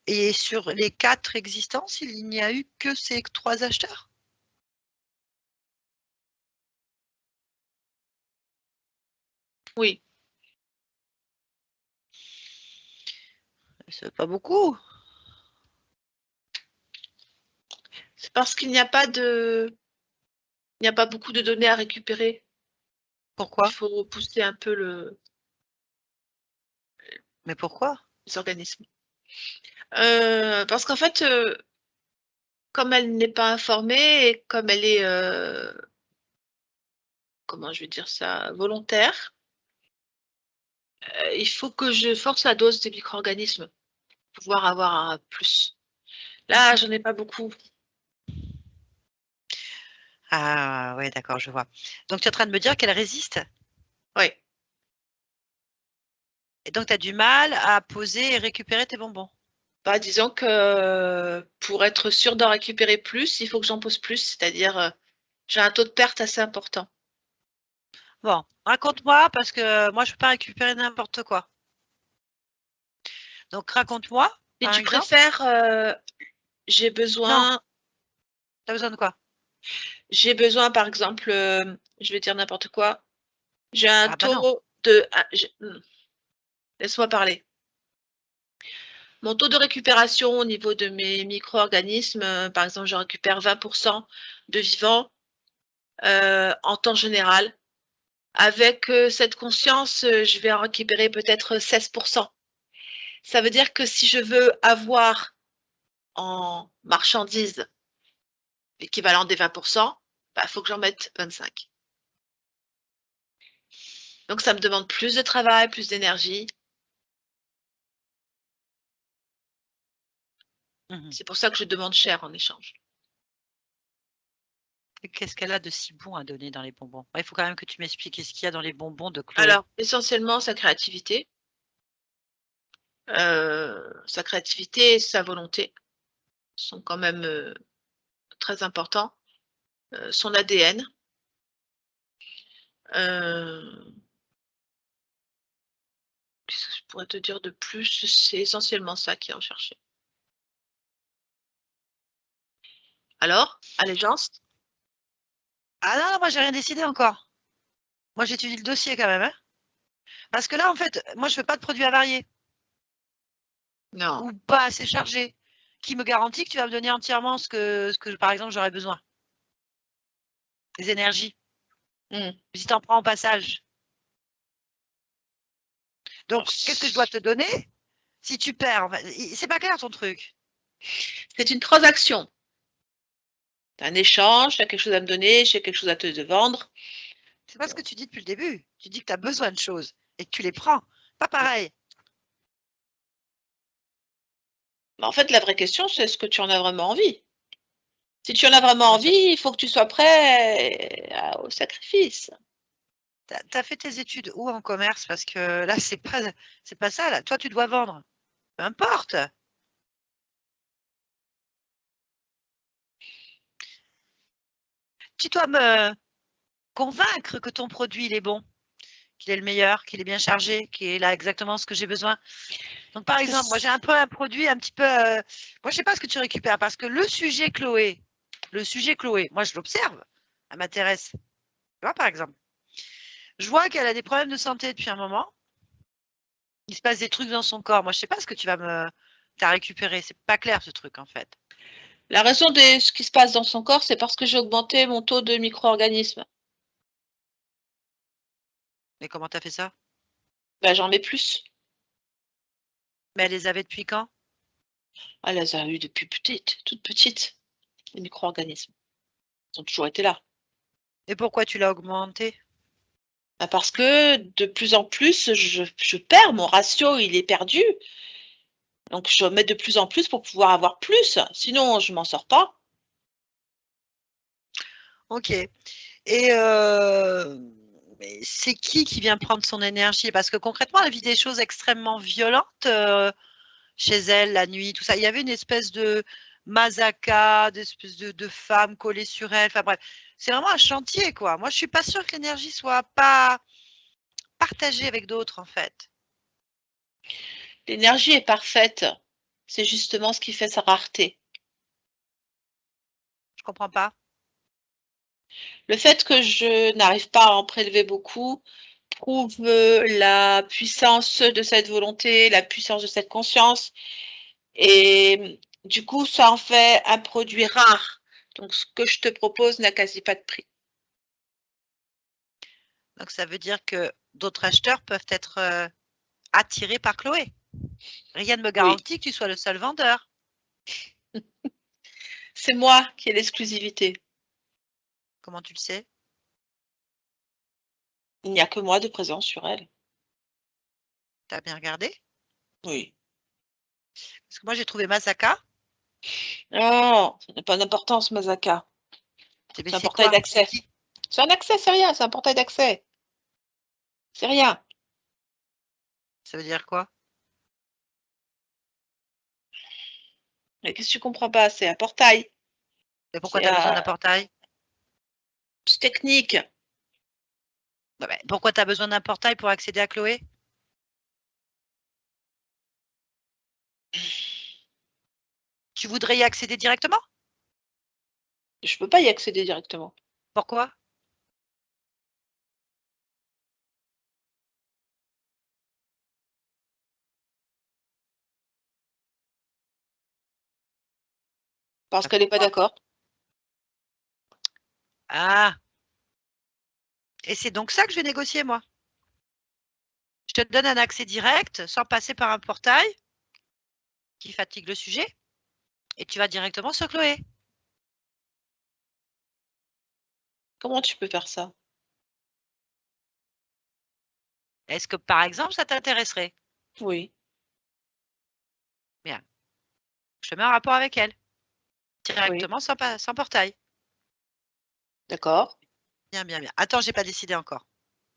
Et sur les 4 existences, il n'y a eu que ces 3 acheteurs? Oui. C'est pas beaucoup. C'est parce qu'il n'y a pas beaucoup de données à récupérer. Pourquoi? Il faut pousser un peu Mais pourquoi? les organismes. Parce qu'en fait, comme elle n'est pas informée et comme elle est, comment je vais dire ça, volontaire, il faut que je force la dose des micro-organismes pour pouvoir avoir un plus. Là, j'en ai pas beaucoup. Ah ouais, d'accord, je vois. Donc tu es en train de me dire qu'elle résiste? Oui. Et donc tu as du mal à poser et récupérer tes bonbons? Bah, disons que pour être sûr d'en récupérer plus, il faut que j'en pose plus, c'est-à-dire j'ai un taux de perte assez important. Bon, raconte-moi parce que moi je peux pas récupérer n'importe quoi. Donc raconte-moi, Si par tu exemple. préfères, j'ai Non, besoin, tu as besoin de quoi? par exemple, je vais dire n'importe quoi. J'ai un Ah bah non. taux de, laisse-moi parler. Mon taux de récupération au niveau de mes micro-organismes, par exemple, je récupère 20% de vivants en temps général. Avec cette conscience, je vais en récupérer peut-être 16%. Ça veut dire que si je veux avoir en marchandises l'équivalent des 20%, bah, faut que j'en mette 25. Donc ça me demande plus de travail, plus d'énergie. Mmh. C'est pour ça que je demande cher en échange. Et qu'est-ce qu'elle a de si bon à donner dans les bonbons? Il faut quand même que tu m'expliques ce qu'il y a dans les bonbons de Chloé. Alors, essentiellement sa créativité et sa volonté sont quand même très importants. Son ADN. Qu'est-ce que je pourrais te dire de plus? C'est essentiellement ça qui est recherché. Alors, allégeance? Ah non, non, moi j'ai rien décidé encore. Moi j'étudie le dossier quand même, hein. Parce que là, en fait, moi je veux pas de produits avariés Non. ou pas assez chargés. Qui me garantit que tu vas me donner entièrement ce que par exemple, j'aurais besoin? Les énergies. Mmh. Si tu en prends au passage. Donc, qu'est-ce que je dois te donner si tu perds? C'est pas clair ton truc. C'est une transaction. Tu as un échange, tu as quelque chose à me donner, j'ai quelque chose à te vendre. C'est pas ce que tu dis depuis le début. Tu dis que tu as besoin de choses et que tu les prends. Pas pareil. Mais en fait, la vraie question, c'est est-ce que tu en as vraiment envie? Si tu en as vraiment Ah bah, envie, il faut que tu sois prêt au sacrifice. tu as fait tes études où en commerce? Parce que là, c'est pas ça. Là. Toi, tu dois vendre. Peu importe. tu dois me convaincre que ton produit il est bon, qu'il est le meilleur, qu'il est bien chargé, qu'il a exactement ce que j'ai besoin. Donc, par exemple, moi, j'ai un peu un produit un petit peu. Moi, je ne sais pas ce que tu récupères parce que le sujet Chloé, moi, je l'observe. Elle m'intéresse. Tu vois, par exemple, je vois qu'elle a des problèmes de santé depuis un moment. Il se passe des trucs dans son corps. Moi, je ne sais pas ce que tu vas t'as récupéré. C'est pas clair, ce truc, en fait. La raison de ce qui se passe dans son corps, c'est parce que j'ai augmenté mon taux de micro-organismes. Mais comment tu as fait ça? Ben, j'en mets plus. Mais elle les avait depuis quand? Elle les a eu depuis petite, toute petite, les micro-organismes. Ils ont toujours été là. Et pourquoi tu l'as augmenté? Ben, parce que de plus en plus, je perds. Mon ratio, il est perdu. Donc, je mets de plus en plus pour pouvoir avoir plus. Sinon, je m'en sors pas. Ok. Et mais c'est qui vient prendre son énergie? Parce que concrètement, elle vit des choses extrêmement violentes chez elle, la nuit, tout ça. Il y avait une espèce de mazaka, d'espèce de femme collée sur elle. Enfin bref, c'est vraiment un chantier, quoi. Moi, je suis pas sûre que l'énergie soit pas partagée avec d'autres, en fait. L'énergie est parfaite. C'est justement ce qui fait sa rareté. Je comprends pas. Le fait que je n'arrive pas à en prélever beaucoup prouve la puissance de cette volonté, la puissance de cette conscience. Et du coup, ça en fait un produit rare. Donc, ce que je te propose n'a quasi pas de prix. Donc, ça veut dire que d'autres acheteurs peuvent être attirés par Chloé. Rien ne me Oui, garantit que tu sois le seul vendeur. c'est moi qui ai l'exclusivité. Comment tu le sais? Il n'y a que moi de présence sur elle. Tu as bien regardé? Oui. Parce que moi, j'ai trouvé Masaka. Oh, ça n'a pas d'importance, Mazaka. Mais C'est un c'est portail quoi? C'est d'accès. qui? C'est un accès, c'est rien, c'est un portail d'accès. C'est rien. Ça veut dire quoi? Mais qu'est-ce que tu comprends pas? C'est un portail. Mais pourquoi C'est tu as besoin d'un portail? technique. Pourquoi tu as besoin d'un portail pour accéder à Chloé? Tu voudrais y accéder directement? Je peux pas y accéder directement. Pourquoi? Parce qu'elle n'est pas d'accord. Ah, et c'est donc ça que je vais négocier, moi. Je te donne un accès direct sans passer par un portail qui fatigue le sujet et tu vas directement sur Chloé. Comment tu peux faire ça? Est-ce que, par exemple, ça t'intéresserait? Oui. Bien. Je te mets en rapport avec elle, Oui. directement sans portail. D'accord. Bien, bien, bien. Attends, j'ai pas décidé encore.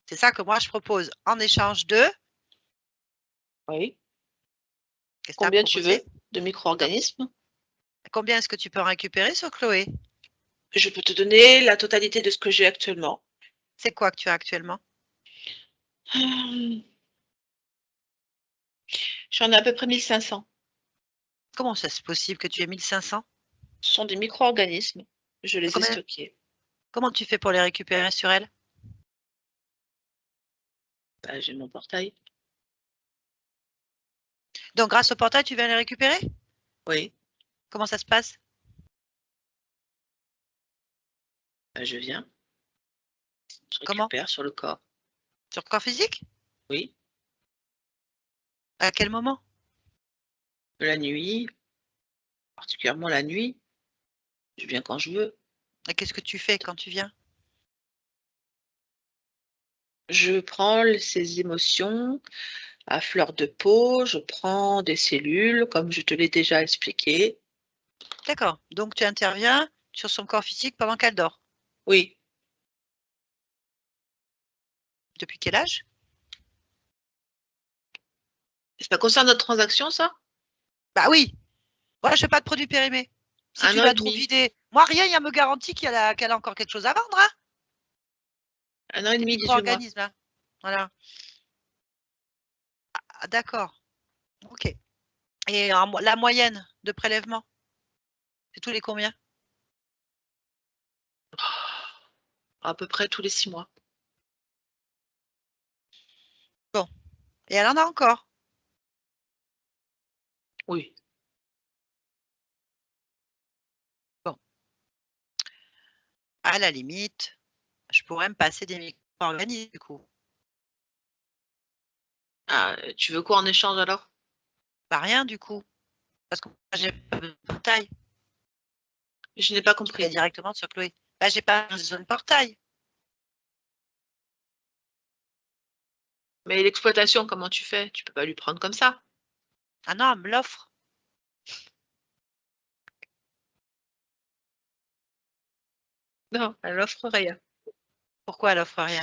C'est ça que moi, je propose en échange de… Oui. Qu'est-ce que tu as Combien tu veux proposé? de micro-organismes? Combien est-ce que tu peux en récupérer sur Chloé? Je peux te donner la totalité de ce que j'ai actuellement. C'est quoi que tu as actuellement? J'en ai à peu près 1500. Comment ça, c'est possible que tu aies 1500? Ce sont des micro-organismes. Je les ai Combien- stockés. Comment tu fais pour les récupérer sur elle? Bah, j'ai mon portail. Donc, grâce au portail, tu viens les récupérer? Oui. Comment ça se passe? Bah, je viens. Je Comment? récupère sur le corps. Sur le corps physique? Oui. À quel moment? La nuit, particulièrement la nuit. Je viens quand je veux. Et qu'est-ce que tu fais quand tu viens? Je prends ces émotions à fleur de peau, je prends des cellules, comme je te l'ai déjà expliqué. D'accord. Donc, tu interviens sur son corps physique pendant qu'elle dort. Oui. Depuis quel âge? Ça concerne notre transaction, ça? Bah oui. Moi, je fais pas de produits périmés. Si Un tu an l'as et trop demi. vidé, moi, rien, il me garantit qu'elle a encore quelque chose à vendre. Hein, 1 an et demi, 18 mois. micro-organismes, là. Voilà. Ah, d'accord. OK. Et la moyenne de prélèvement, c'est tous les combien? À peu près tous les 6 mois. Bon. Et elle en a encore? Oui. Bon. À la limite, je pourrais me passer des micro-organismes, du coup. Ah, tu veux quoi en échange alors? Pas rien, du coup. Parce que moi, j'ai pas besoin de portail. Je n'ai pas Je vais compris. directement sur Chloé. Bah, j'ai pas besoin de portail. Mais l'exploitation, comment tu fais? Tu peux pas lui prendre comme ça. Ah non, elle me l'offre. Non, elle offre rien. Pourquoi elle offre rien?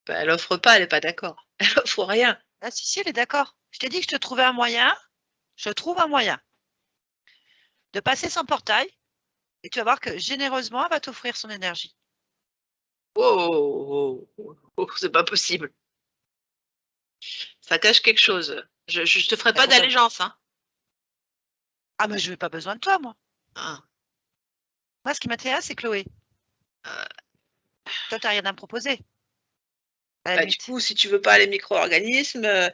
Bah, elle offre pas, elle est pas d'accord. Elle offre rien. Ah si, elle est d'accord. Je t'ai dit que je te trouvais un moyen. Je trouve un moyen de passer son portail et tu vas voir que généreusement, elle va t'offrir son énergie. Oh, c'est pas possible. Ça cache quelque chose. Je te ferai pas d'allégeance, hein. Ah, mais je n'ai pas besoin de toi, moi. Ah, Moi, ce qui m'intéresse, c'est Chloé. euh, Toi, tu n'as rien à me proposer. À la bah, du limite. coup, si tu veux pas les micro-organismes, de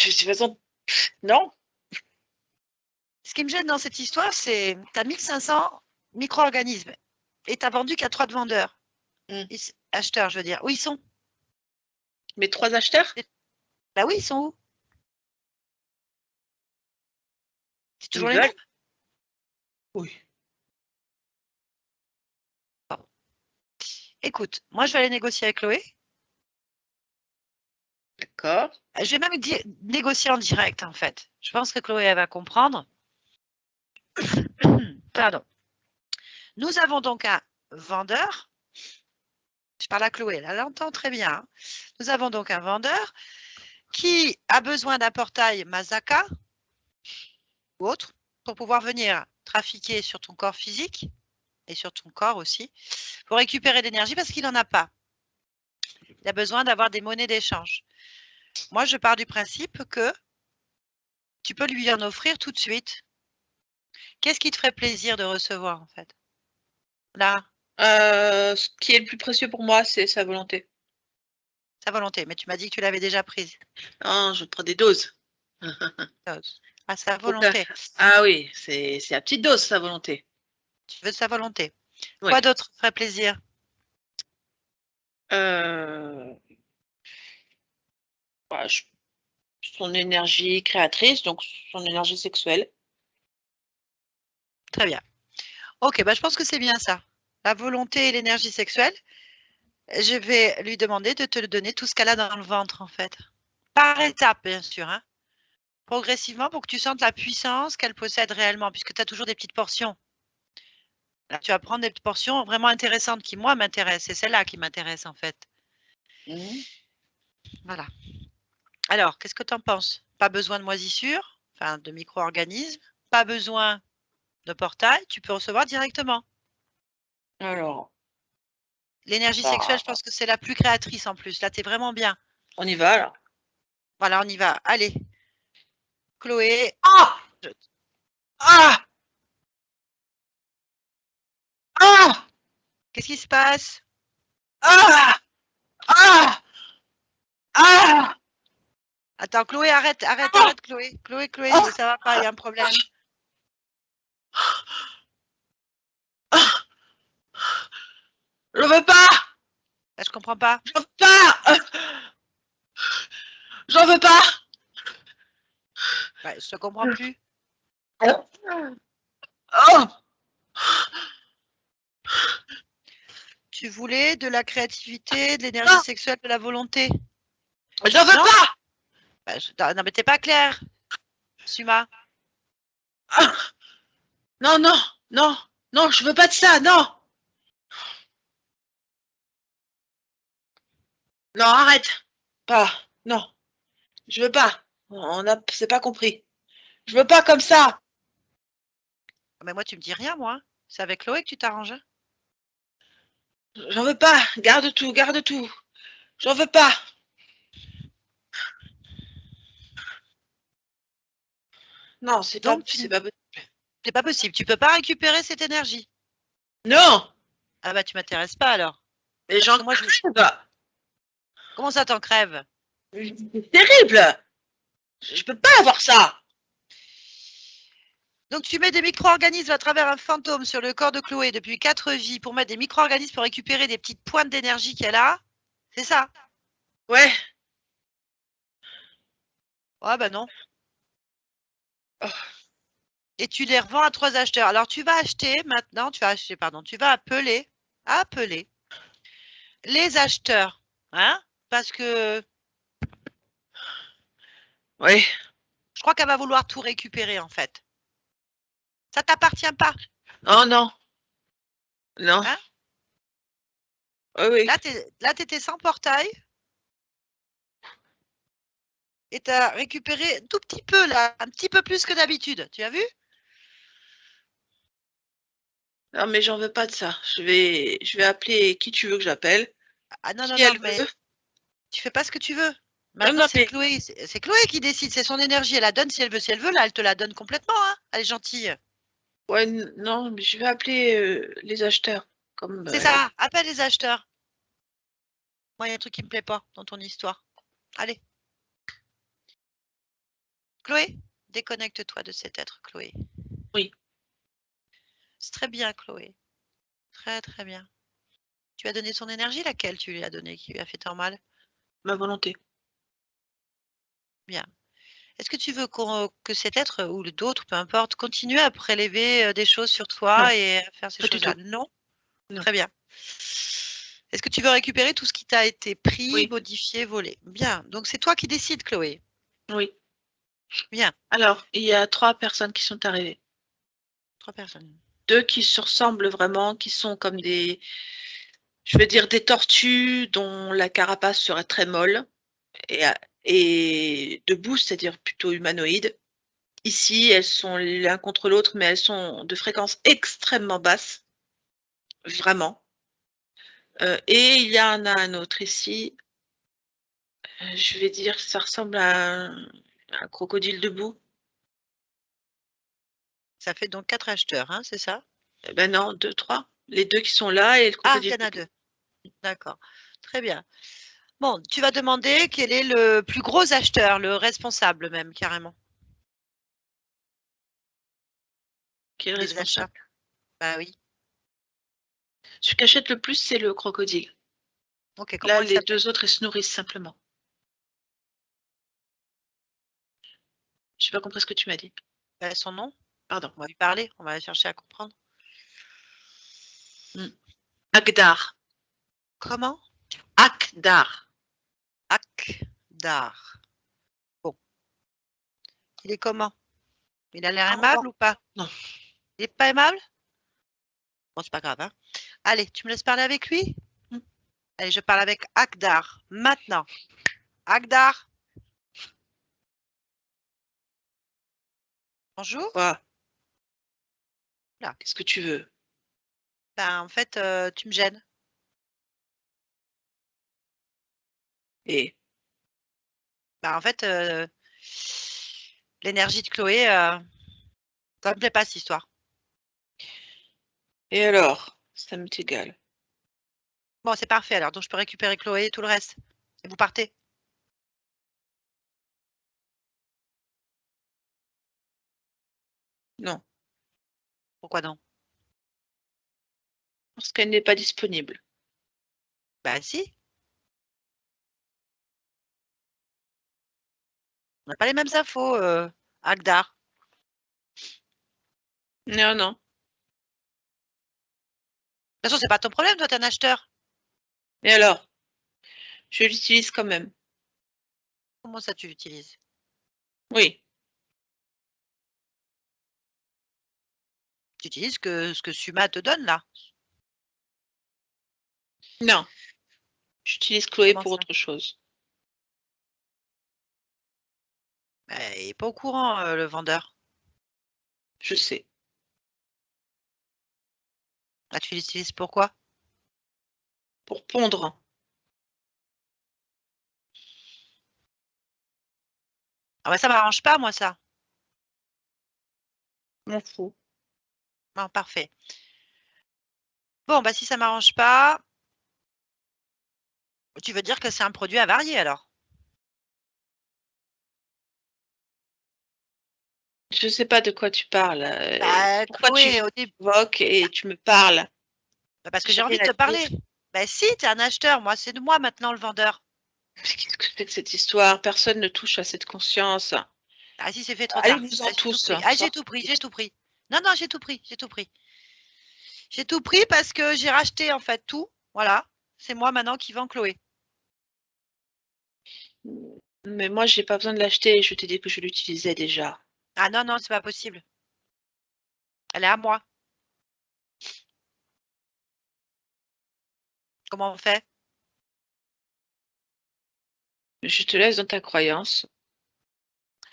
toute façon, non. Ce qui me gêne dans cette histoire, c'est que tu as 1500 micro-organismes et tu n'as vendu qu'à 3 de vendeurs. Acheteurs, je veux dire. Où ils sont? Mes 3 acheteurs? Bah oui, ils sont où? C'est toujours Ils les mêmes? veulent. Oui. Écoute, moi, je vais aller négocier avec Chloé. D'accord. Je vais même négocier en direct, en fait. Je pense que Chloé, elle va comprendre. Pardon. Nous avons donc un vendeur. Je parle à Chloé, elle entend très bien. Hein. Nous avons donc un vendeur qui a besoin d'un portail Mazaka ou autre pour pouvoir venir trafiquer sur ton corps physique et sur ton corps aussi pour récupérer de l'énergie parce qu'il n'en a pas. Il a besoin d'avoir des monnaies d'échange. Moi, je pars du principe que tu peux lui en offrir tout de suite. Qu'est-ce qui te ferait plaisir de recevoir en fait? Là, Ce qui est le plus précieux pour moi, c'est sa volonté. sa volonté. Mais tu m'as dit que tu l'avais déjà prise. Non, je prends des doses. Ah, sa volonté. Ah oui, c'est à petite dose, sa volonté. Tu veux sa volonté. Oui. Quoi d'autre ferait plaisir? Bah, son énergie créatrice, donc son énergie sexuelle. Très bien. Ok, bah, je pense que c'est bien ça. La volonté et l'énergie sexuelle. Je vais lui demander de te donner tout ce qu'elle a dans le ventre, en fait. Par étapes, bien sûr. Hein. Progressivement pour que tu sentes la puissance qu'elle possède réellement, puisque tu as toujours des petites portions. Là, tu vas prendre des petites portions vraiment intéressantes qui, moi, m'intéressent. C'est celle-là qui m'intéresse, en fait. Voilà. Alors, qu'est-ce que tu en penses? Pas besoin de moisissure, enfin de micro-organismes, pas besoin de portail, tu peux recevoir directement. Alors. L'énergie sexuelle, je pense que c'est la plus créatrice en plus. Là, tu es vraiment bien. On y va alors. Voilà, on y va. Allez. Chloé. Ah! Ah! Ah! Qu'est-ce qui se passe? Ah! Ah! Ah! Attends, Chloé, arrête, Chloé. Chloé, ça va pas, il y a un problème. Je veux pas! Là, je comprends pas. Je veux pas! J'en veux pas! Ouais, je te comprends plus. Oh! Tu voulais de la créativité, de l'énergie sexuelle, de la volonté. J'en veux pas! Non, mais t'es pas clair, Suma. Non, non, non, non, je veux pas de ça, non! Non, arrête! Pas, non, je veux pas. C'est pas compris. Je veux pas comme ça. Mais moi, tu me dis rien, moi. C'est avec Chloé que tu t'arranges. J'en veux pas. Garde tout, garde tout. J'en veux pas. Non, c'est pas Donc, possible. c'est pas possible. Tu peux pas récupérer cette énergie. Non, Ah bah, tu m'intéresses pas alors. mais j'en Moi, crève. Comment ça t'en crève? C'est terrible. Je peux pas avoir ça. Donc, tu mets des micro-organismes à travers un fantôme sur le corps de Chloé depuis 4 vies pour mettre des micro-organismes pour récupérer des petites pointes d'énergie qu'elle a. C'est ça? Ouais. Ouais, bah non. Oh. Et tu les revends à 3 acheteurs. Alors, tu vas acheter maintenant, tu vas appeler les acheteurs. Hein? Parce que Ouais. je crois qu'elle va vouloir tout récupérer en fait. Ça t'appartient pas. Oh non. Non. Hein? Oui. Là, tu étais sans portail. Et tu as récupéré tout petit peu là, un petit peu plus que d'habitude. Tu as vu? Non, mais j'en veux pas de ça. Je vais appeler qui tu veux que j'appelle. Ah non, Qui non, non, elle mais veut. tu fais pas ce que tu veux. Non, Maintenant, non, c'est mais Chloé. C'est Chloé qui décide. C'est son énergie. Elle la donne si elle veut. Si elle veut, là, elle te la donne complètement. Hein. Elle est gentille. ouais, non, mais je vais appeler les acheteurs. Comme C'est ça. Appelle les acheteurs. Moi, il y a un truc qui me plaît pas dans ton histoire. Allez. Chloé, déconnecte-toi de cet être, Chloé. Oui. C'est très bien, Chloé. Très, très bien. Tu as donné son énergie, laquelle tu lui as donné qui lui a fait tant mal? Ma volonté. Bien. Est-ce que tu veux que cet être ou d'autres, peu importe, continue à prélever des choses sur Non, toi et à faire ces pas du choses-là? tout. Non? Non. Très bien. Est-ce que tu veux récupérer tout ce qui t'a été pris, Oui. modifié, volé? Bien. Donc, c'est toi qui décides, Chloé. Oui. Bien. Alors, il y a 3 personnes qui sont arrivées. 3 personnes. 2 qui se ressemblent vraiment, qui sont comme des, je veux dire, des tortues dont la carapace serait très molle et debout, c'est-à-dire plutôt humanoïdes. Ici, elles sont l'un contre l'autre, mais elles sont de fréquence extrêmement basse, vraiment. Et il y en a un autre ici, je vais dire, ça ressemble à un crocodile debout. Ça fait donc 4 acheteurs, hein, c'est ça? Eh ben non, 2, 3. Les 2 qui sont là et le Ah, il y crocodile en a debout. 2. D'accord. Très bien. Bon, tu vas demander quel est le plus gros acheteur, le responsable même, carrément. Qui est le Des achats. responsable? Bah oui. Celui qui achète le plus, c'est le crocodile. Ok, Là, comment il les s'appelle? 2 autres, ils se nourrissent simplement. J'ai pas compris ce que tu m'as dit. Son nom? Pardon. On va lui parler, on va chercher à comprendre. Akdar. Comment? Akdar. Akdar. Bon. Il est comment? Il a l'air Ah, aimable ou pas? non. Il n'est pas aimable? Bon, c'est pas grave, hein. Allez, tu me laisses parler avec lui? Allez, je parle avec Akdar. Maintenant. Akdar. Bonjour. Quoi? Là. Qu'est-ce que tu veux? Ben, en fait, tu me gênes. Et Ben, en fait, l'énergie de Chloé, ça me plaît pas cette histoire. et alors? Ça m'est égal. Bon, c'est parfait alors. Donc, je peux récupérer Chloé et tout le reste. Et vous partez. Non, Pourquoi non? parce qu'elle n'est pas disponible. Ben, si. On n'a pas les mêmes infos, Akdar. Non, non. De toute façon, c'est pas ton problème, toi, t'es un acheteur. Et alors? Je l'utilise quand même. Comment ça, tu l'utilises? Oui. Tu utilises ce que Suma te donne, là. Non. J'utilise Chloé Comment pour ça? autre chose. Ben, il n'est pas au courant, le vendeur. Je sais. Ah, tu l'utilises pourquoi? Pour pondre. Ah bah ça m'arrange pas, moi, ça. M'en fous. Non, parfait. Bon, bah si ça m'arrange pas, tu veux dire que c'est un produit avarié alors? Je sais pas de quoi tu parles. Bah, Pourquoi tu Chloé, au début, évoques et tu me parles? bah, parce que J'ai j'ai envie rien de à te parler. dire. Bah si, tu es un acheteur, moi, c'est de moi maintenant le vendeur. Qu'est-ce que c'est que cette histoire? Personne ne touche à cette conscience. Ah si, c'est fait trop tard. Allez-vous-en Ah, j'ai tout tous. pris. Ah, j'ai tout pris, Sortez. j'ai tout pris. Non, non, j'ai tout pris, j'ai tout pris. J'ai tout pris parce que j'ai racheté en fait tout. Voilà. C'est moi maintenant qui vends Chloé. Mais moi, j'ai pas besoin de l'acheter. Je t'ai dit que je l'utilisais déjà. Ah non, non, c'est pas possible. Elle est à moi. Comment on fait? Je te laisse dans ta croyance.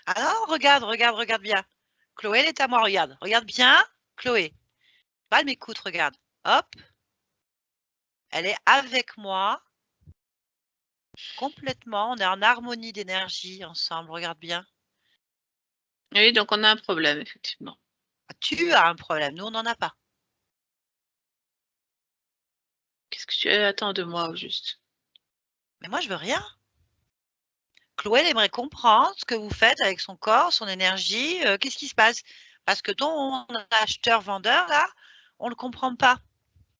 Ah non, regarde, regarde, regarde bien. Chloé, elle est à moi, regarde. Regarde bien, Chloé. Pas, elle m'écoute, regarde. Hop. Elle est avec moi. Complètement. On est en harmonie d'énergie ensemble. Regarde bien. Oui, donc on a un problème, effectivement. Tu as un problème. Nous, on n'en a pas. Qu'est-ce que tu attends de moi, au juste? Mais moi, je veux rien. Chloé, elle aimerait comprendre ce que vous faites avec son corps, son énergie. Qu'est-ce qui se passe? Parce que ton acheteur-vendeur, là, on ne le comprend pas.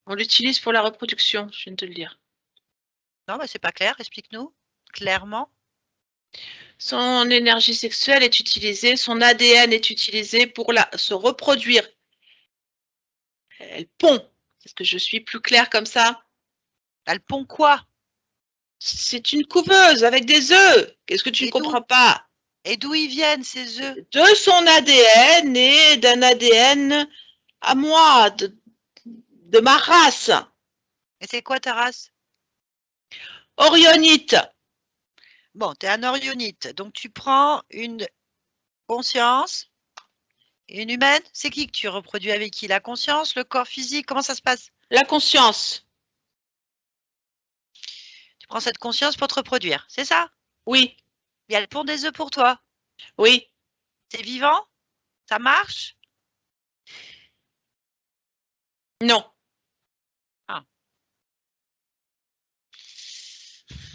On l'utilise pour la reproduction, je viens de te le dire. Non, mais c'est pas clair. Explique-nous clairement. Son énergie sexuelle est utilisée, son ADN est utilisé pour se reproduire. Elle pond. Est-ce que je suis plus claire comme ça? Elle pond quoi? C'est une couveuse avec des œufs. Qu'est-ce que tu ne Et d'où comprends pas? et d'où ils viennent, ces œufs? De son ADN et d'un ADN à moi, de ma race. Et c'est quoi ta race? Orionite. Bon, tu es un orionite. Donc, tu prends une conscience, une humaine. C'est qui que tu reproduis avec qui? La conscience, le corps physique? Comment ça se passe? La conscience. Tu prends cette conscience pour te reproduire, c'est ça? Oui, Et elle pond des œufs pour toi. oui. C'est vivant? Ça marche? Non. Ah.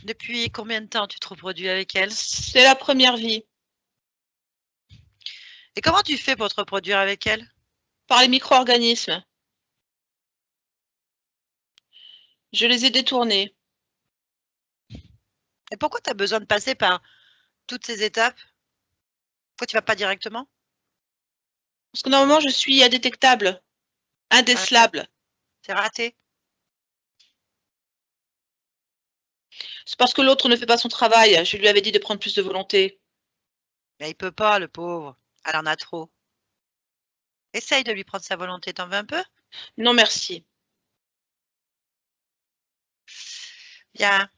Depuis combien de temps tu te reproduis avec elle? C'est la première vie. Et comment tu fais pour te reproduire avec elle? Par les micro-organismes. Je les ai détournés. Et pourquoi tu as besoin de passer par toutes ces étapes? Pourquoi tu vas pas directement? Parce que normalement, je suis indétectable, indécelable. C'est raté. C'est parce que l'autre ne fait pas son travail. Je lui avais dit de prendre plus de volonté. Mais il peut pas, le pauvre. Elle en a trop. Essaye de lui prendre sa volonté, t'en veux un peu? Non, merci. Bien.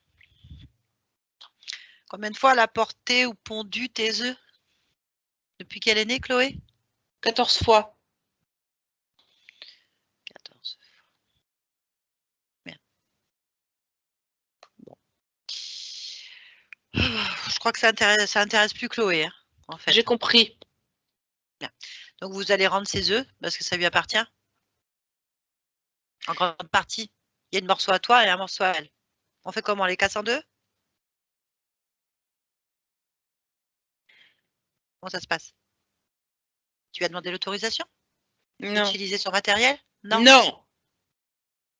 Combien de fois elle a porté ou pondu tes œufs? Depuis qu'elle est née, Chloé? 14 fois. 14 fois. Bien. Bon. Je crois que ça intéresse plus Chloé, hein, en fait. J'ai compris. Bien. Donc vous allez rendre ses œufs parce que ça lui appartient. En grande partie. Il y a une morceau à toi et un morceau à elle. On fait comment? On les casse en deux? Comment ça se passe? Tu as demandé l'autorisation Non. d'utiliser son matériel? Non. Non.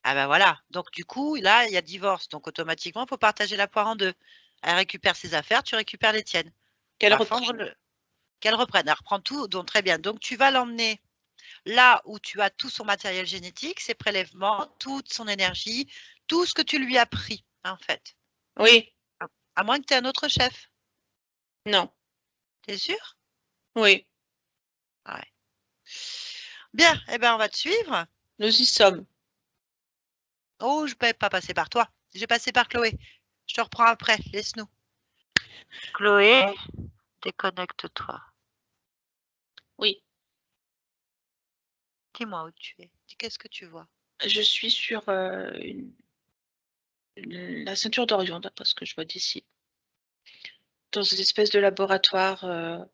Ah ben voilà. Donc du coup, là, il y a divorce. Donc automatiquement, il faut partager la poire en deux. Elle récupère ses affaires, tu récupères les tiennes. Qu'elle Va reprenne. fendre qu'elle reprenne. Elle reprend tout, donc très bien. Donc tu vas l'emmener là où tu as tout son matériel génétique, ses prélèvements, toute son énergie, tout ce que tu lui as pris, en fait. Oui. À moins que tu aies un autre chef. Non. T'es sûr? Oui. Ouais. Bien, eh ben on va te suivre. Nous y sommes. Oh, je ne vais pas passer par toi. Je vais passer par Chloé. Je te reprends après. Laisse-nous. Chloé, déconnecte-toi. Oui. Dis-moi où tu es. Qu'est-ce que tu vois? Je suis sur la ceinture d'Orion, d'après ce que je vois d'ici. Dans une espèce de laboratoire, on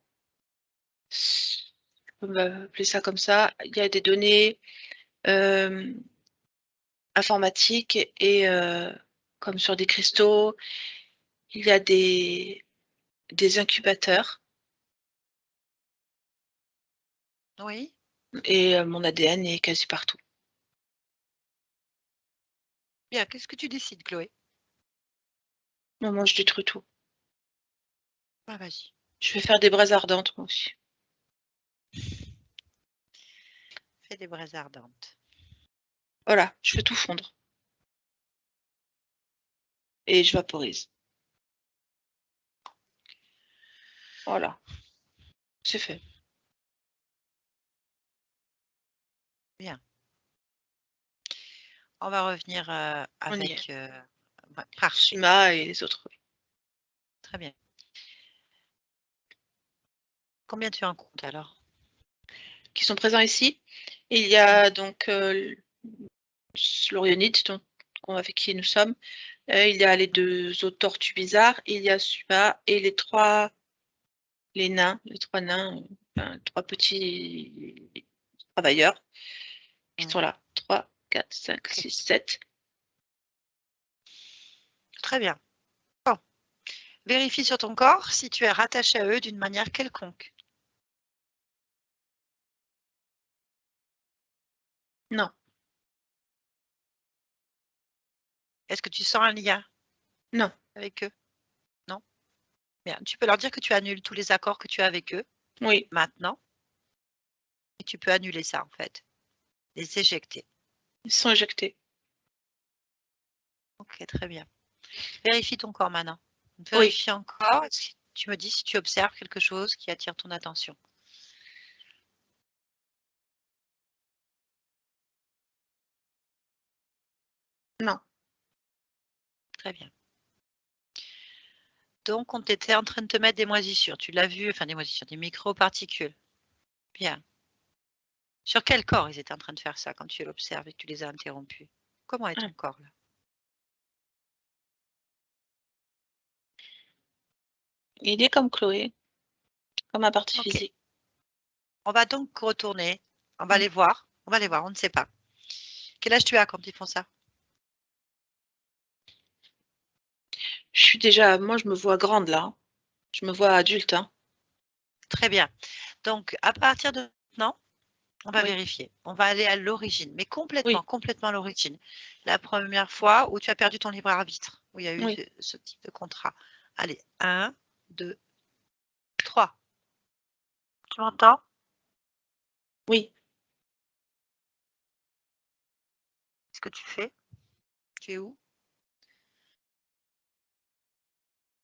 va appeler ça comme ça. Il y a des données informatiques et comme sur des cristaux, il y a des incubateurs Oui. et mon ADN est quasi partout. Bien, qu'est-ce que tu décides, Chloé? Moi, je détruis tout. Ah, vas-y. Je vais faire des braises ardentes, moi aussi. Fais des braises ardentes. Voilà, je fais tout fondre. Et je vaporise. Voilà. C'est fait. Bien. On va revenir On y est. avec... parfait. Shima et les autres. Très bien. Combien tu as en compte alors? Qui sont présents ici. Il y a donc l'Orionite, donc avec qui nous sommes. Il y a les 2 autres tortues bizarres. Il y a Shima et les 3 nains, les 3 nains, 3 petits travailleurs qui sont là. 3, 4, 5, 6, 7. Très bien. Bon. Vérifie sur ton corps si tu es rattaché à eux d'une manière quelconque. Non. Est-ce que tu sens un lien? Non. Avec eux? Non? Bien. Tu peux leur dire que tu annules tous les accords que tu as avec eux. Oui. Maintenant. Et tu peux annuler ça en fait. Les éjecter. Ils sont éjectés. Ok, très bien. Vérifie ton corps maintenant. Oui. Vérifie encore. Tu me dis si tu observes quelque chose qui attire ton attention. Non. Très bien. Donc, on était en train de te mettre des moisissures. Tu l'as vu, enfin des moisissures, des microparticules. Bien. Sur quel corps ils étaient en train de faire ça quand tu l'observes et que tu les as interrompus? Comment est ton corps là? Il est comme Chloé, comme ma partie Ok. physique. On va donc retourner. On va les voir. On va les voir, on ne sait pas. Quel âge tu as quand ils font ça? Je suis déjà, moi je me vois grande là. Je me vois adulte. Hein. Très bien. Donc, à partir de maintenant, on va Oui. vérifier. On va aller à l'origine, mais complètement, Oui. complètement à l'origine. La première fois où tu as perdu ton libre arbitre, où il y a eu Oui. ce type de contrat. Allez, 1, 2, 3. Tu m'entends? Oui. Qu'est-ce que tu fais? Tu es où?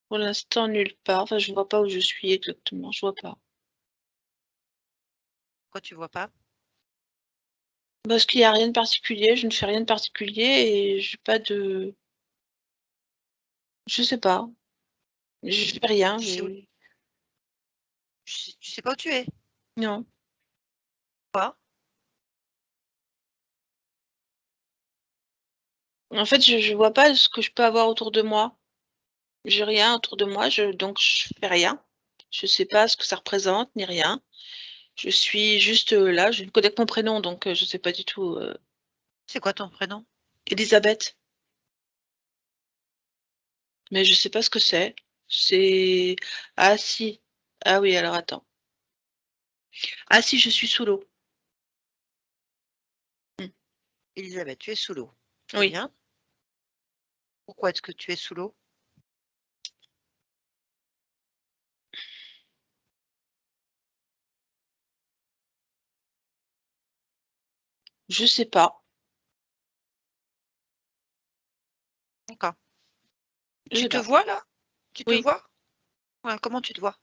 Pour l'instant, nulle part. Enfin, je ne vois pas où je suis exactement. Je vois pas. Pourquoi tu vois pas? Parce qu'il n'y a rien de particulier. Je ne fais rien de particulier et je n'ai pas de. Je sais pas. Je fais rien. Tu sais pas où tu es? Non. Quoi? En fait, je vois pas ce que je peux avoir autour de moi. J'ai rien autour de moi, donc je fais rien. Je sais pas ce que ça représente, ni rien. Je suis juste là, je ne connais que mon prénom, donc je sais pas du tout. C'est quoi ton prénom? Elisabeth. Mais je sais pas ce que c'est. C'est. Ah si. Ah oui, alors attends. Ah si, je suis sous l'eau. Elisabeth, tu es sous l'eau. Très Oui. bien. Pourquoi est-ce que tu es sous l'eau? Je sais pas. D'accord. Je sais Tu te pas. vois là? Tu te Oui. vois? Ouais, comment tu te vois?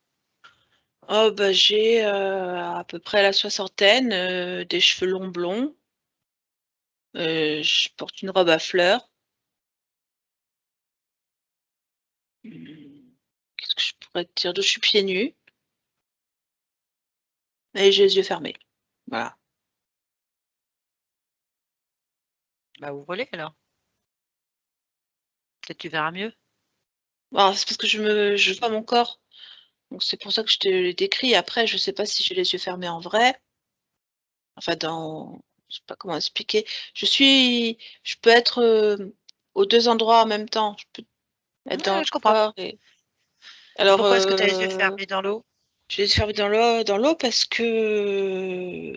Oh bah j'ai à peu près la soixantaine, des cheveux longs blonds. Je porte une robe à fleurs. Qu'est-ce que je pourrais te dire? Je suis pieds nus et j'ai les yeux fermés. Voilà. Bah, ouvre-les alors. Peut-être tu verras mieux. Bon, c'est parce que je vois mon corps. Donc c'est pour ça que je te l'ai décrit. Après, je sais pas si j'ai les yeux fermés en vrai. Enfin, je sais pas comment expliquer. Je peux être aux deux endroits en même temps. Je peux être dans Ouais, le je comprends. corps et. Et Alors, pourquoi est-ce que tu as les yeux fermés dans l'eau? je les ai fermés dans l'eau parce que.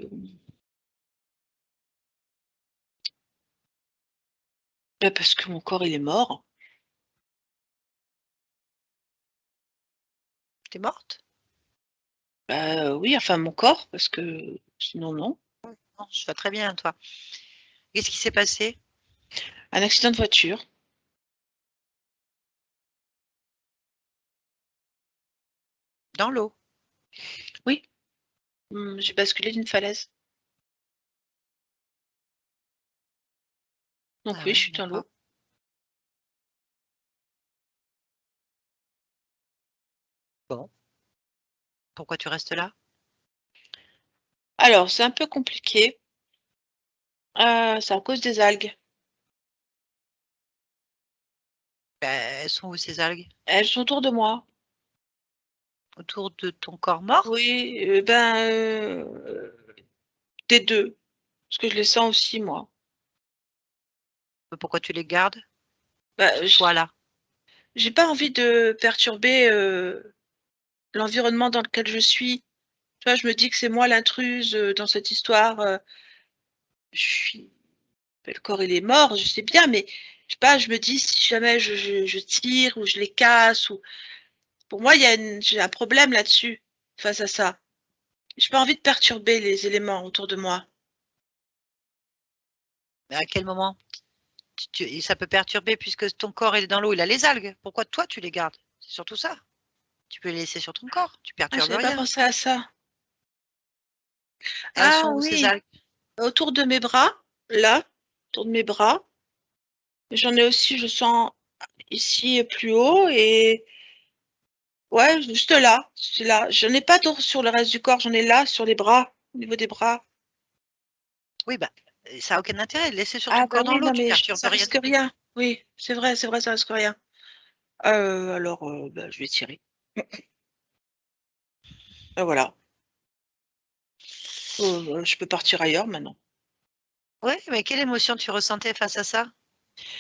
Parce que mon corps, il est mort. T'es morte? Oui, enfin mon corps, parce que sinon non. Non, je vais très bien, toi. Qu'est-ce qui s'est passé? Un accident de voiture. Dans l'eau. Oui. J'ai basculé d'une falaise. Donc Ah oui, je oui, suis dans d'accord. l'eau. Bon. Pourquoi tu restes là? Alors, c'est un peu compliqué. C'est à cause des algues. Ben, elles sont où ces algues? Elles sont autour de moi. Autour de ton corps mort? Oui, des deux. Parce que je les sens aussi, moi. Mais pourquoi tu les gardes? Bah, Toi là. j'ai pas envie de perturber l'environnement dans lequel je suis. Tu vois, je me dis que c'est moi l'intruse dans cette histoire. Je suis le corps il est mort, je sais bien, mais je sais pas, je me dis si jamais je tire ou je les casse ou pour moi j'ai un problème là-dessus face à ça. J'ai pas envie de perturber les éléments autour de moi. Mais à quel moment? Ça peut perturber puisque ton corps est dans l'eau, il a les algues. Pourquoi toi tu les gardes? C'est surtout ça. Tu peux les laisser sur ton corps, tu Ah, perturbes j'avais pas rien. pensé à ça. Elles Ah sont où ces oui, algues? autour de mes bras, là, autour de mes bras. J'en ai aussi, je sens ici plus haut et ouais, juste là, c'est là. J'en ai pas d'autres sur le reste du corps, j'en ai là sur les bras, au niveau des bras. Oui, bah, ça n'a aucun intérêt. Laisser sur Ah ton bah corps dans oui, l'eau, non tu mais perturbes ça rien risque du tout. rien. Oui, c'est vrai, ça risque rien. Alors, bah, je vais tirer. Voilà. Je peux partir ailleurs maintenant. Oui, mais quelle émotion tu ressentais face à ça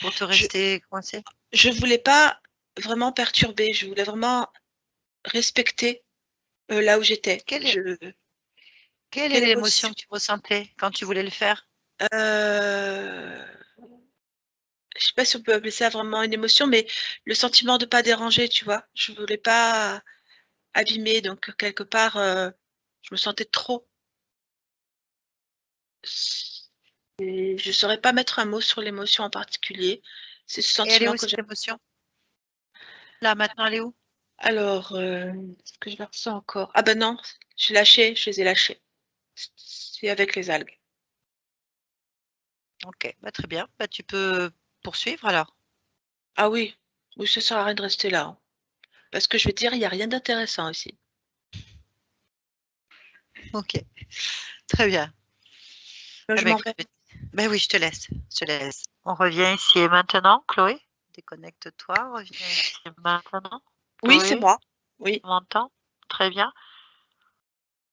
pour te Je rester coincé? je voulais pas vraiment perturber, je voulais vraiment respecter là où j'étais. Quelle est, quelle est Quelle l'émotion émotion? que tu ressentais quand tu voulais le faire? Euh, je sais pas si on peut appeler ça vraiment une émotion, mais le sentiment de pas déranger, tu vois. Je voulais pas abîmer, donc quelque part, je me sentais trop. Et je saurais pas mettre un mot sur l'émotion en particulier. C'est ce Et elle est sentiment où que cette j'ai. émotion? Là, maintenant, elle est où? Alors, est-ce que je la ressens encore? Ah ben non, j'ai lâché, je les ai lâchés. C'est avec les algues. Ok, bah, très bien. Bah, tu peux poursuivre alors. Ah oui, oui, ça sert à rien de rester là, hein. Parce que je vais te dire, il n'y a rien d'intéressant ici. Ok, très bien. Ah Je bah, m'en écoute, vais. bah oui, je te laisse. Je te laisse. On revient ici et maintenant, Chloé. Déconnecte-toi, reviens ici et maintenant. Oui, c'est Chloé, moi. Oui, tu m'entends? Très bien.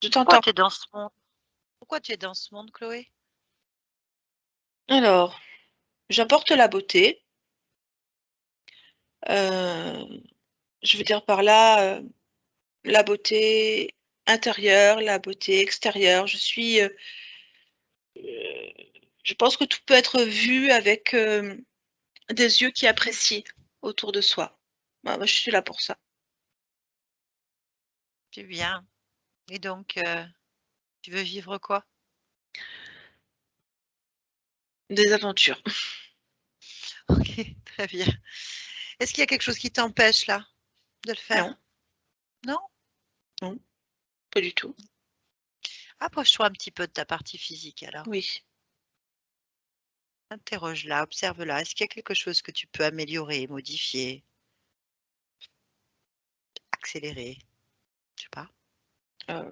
je Pourquoi t'entends. tu es dans ce monde? Pourquoi tu es dans ce monde, Chloé? Alors, j'apporte la beauté. Euh, je veux dire par là, la beauté intérieure, la beauté extérieure. Je pense que tout peut être vu avec des yeux qui apprécient autour de soi. Moi, je suis là pour ça. C'est bien. Et donc, tu veux vivre quoi? Des aventures. Ok, très bien. Est-ce qu'il y a quelque chose qui t'empêche là de le Non, faire? Non? non, pas du tout. Approche-toi un petit peu de ta partie physique alors. Oui. Interroge-la, observe-la. Est-ce qu'il y a quelque chose que tu peux améliorer, modifier, accélérer? Je sais pas. Euh,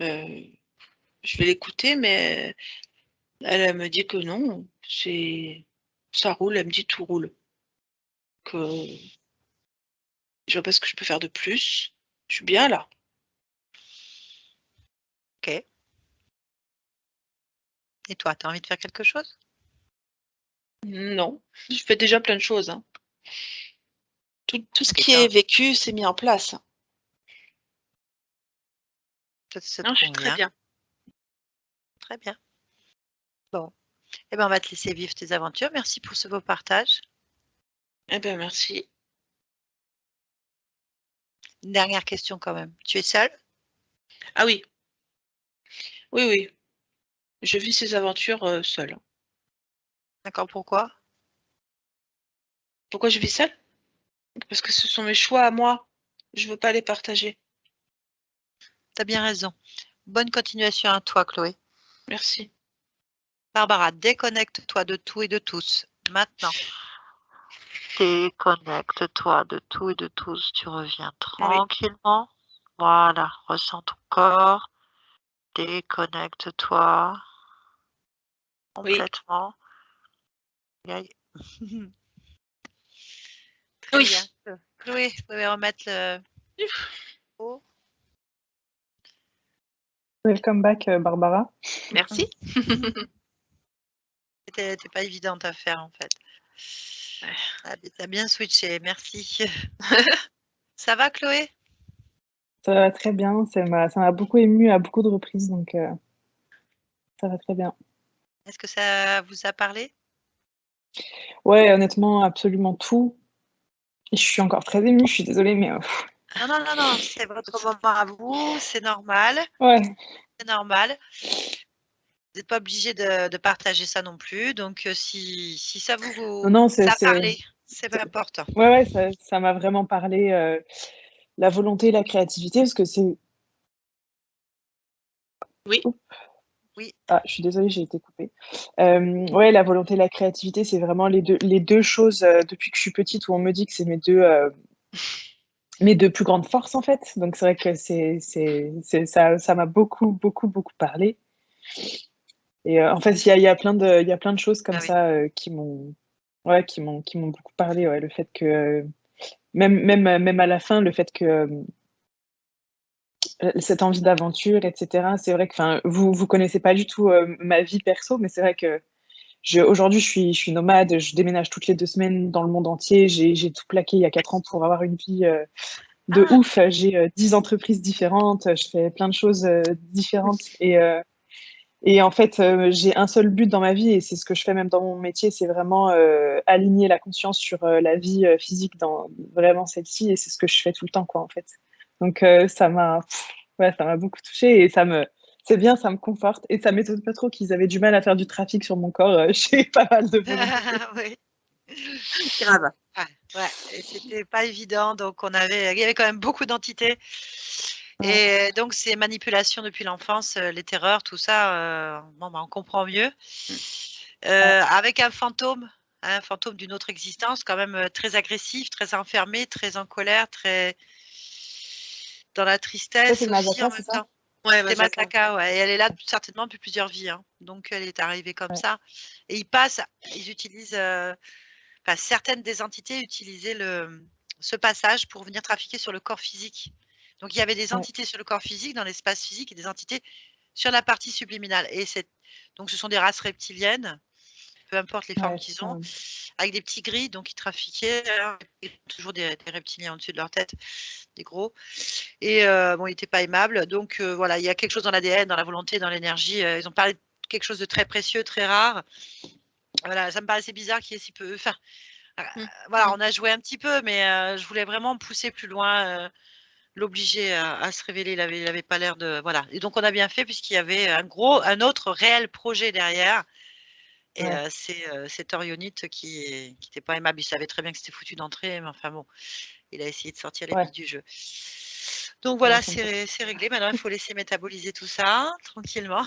euh, je vais l'écouter, mais elle me dit que non, ça roule, elle me dit tout roule. Que je vois pas ce que je peux faire de plus. Je suis bien là. Ok. Et toi, tu as envie de faire quelque chose? Non, je fais déjà plein de choses. Hein. Tout ce qui D'accord. est vécu, c'est mis en place. Ça Non, te je suis très convient? bien. Très bien. Bon. Eh ben, on va te laisser vivre tes aventures. Merci pour ce beau partage. Eh bien, merci. Une dernière question quand même. Tu es seule? Ah oui. Oui, oui. Je vis ces aventures seule. D'accord, pourquoi? Pourquoi je vis seule? Parce que ce sont mes choix à moi. Je veux pas les partager. Tu as bien raison. Bonne continuation à toi, Chloé. Merci. Barbara, déconnecte-toi de tout et de tous. Maintenant. Déconnecte-toi de tout et de tous. Tu reviens Oui. tranquillement. Voilà, ressens ton corps. Déconnecte-toi Oui. complètement. Aïe. Très Oui. bien. Chloé, vous pouvez remettre le haut. Welcome back, Barbara. Merci. C'était pas évidente à faire en fait. T'as bien switché, merci. Ça va, Chloé? Ça va très bien. Ça m'a beaucoup émue à beaucoup de reprises, donc ça va très bien. Est-ce que ça vous a parlé? Ouais, honnêtement, absolument tout. Et je suis encore très émue, je suis désolée, mais Non, c'est votre moment à vous, c'est normal. ouais. C'est normal. Vous n'êtes pas obligé de partager ça non plus. Donc, si ça Non, ça a parlé, c'est peu importe. ouais, ça m'a vraiment parlé. La volonté, la créativité, parce que c'est. Oui. Oups. Oui. Ah, je suis désolée, j'ai été coupée. Ouais, la volonté, la créativité, c'est vraiment les deux choses depuis que je suis petite où on me dit que c'est mes deux plus grandes forces en fait. Donc c'est vrai que ça m'a beaucoup parlé. Et en fait, il y a plein de choses comme Ah oui. ça qui m'ont beaucoup parlé. Ouais, le fait que même à la fin, le fait que cette envie d'aventure, etc. C'est vrai que, enfin, vous connaissez pas du tout ma vie perso, mais c'est vrai que aujourd'hui, je suis nomade, je déménage toutes les 2 semaines dans le monde entier. J'ai tout plaqué il y a 4 ans pour avoir une vie de Ah, ouf. J'ai 10 entreprises différentes, je fais plein de choses différentes. Et en fait, j'ai un seul but dans ma vie, et c'est ce que je fais même dans mon métier, c'est vraiment aligner la conscience sur la vie physique dans vraiment celle-ci, et c'est ce que je fais tout le temps, quoi, en fait. Donc ouais, ça m'a beaucoup touchée, et c'est bien, ça me conforte, et ça m'étonne pas trop qu'ils avaient du mal à faire du trafic sur mon corps chez pas mal de volontés. oui. Grave. Ouais. Et c'était pas évident. Donc, il y avait quand même beaucoup d'entités. Ouais. Et donc, ces manipulations depuis l'enfance, les terreurs, tout ça, bon, on comprend mieux. Avec un fantôme d'une autre existence, quand même très agressif, très enfermé, très en colère, très dans la Ça, c'est tristesse aussi en Mazaka, c'est même ça? temps. Ouais, C'est Mazaka. Masaka, ouais. Et elle est là certainement depuis plusieurs vies. Hein. Donc, elle est arrivée comme ça. Et ils utilisent, enfin, certaines des entités utilisaient ce passage pour venir trafiquer sur le corps physique. Donc, il y avait des entités sur le corps physique, dans l'espace physique, et des entités sur la partie subliminale. Et donc, ce sont des races reptiliennes, peu importe les formes Ouais, qu'ils ont, avec des petits gris, donc ils trafiquaient, et toujours des reptiliens au-dessus de leur tête, des gros. Et bon, ils n'étaient pas aimables. Donc voilà, il y a quelque chose dans l'ADN, dans la volonté, dans l'énergie. Ils ont parlé de quelque chose de très précieux, très rare. Voilà, ça me paraissait bizarre qu'il y ait si peu. Enfin, voilà, on a joué un petit peu, mais je voulais vraiment pousser plus loin, l'obliger à se révéler. Il avait pas l'air de. Voilà. Et donc on a bien fait puisqu'il y avait un autre réel projet derrière. Et c'est Orionite qui n'était pas aimable. Il savait très bien que c'était foutu d'entrée, mais enfin bon, il a essayé de sortir les billes du jeu. Donc voilà, c'est réglé. Maintenant, il faut laisser métaboliser tout ça tranquillement.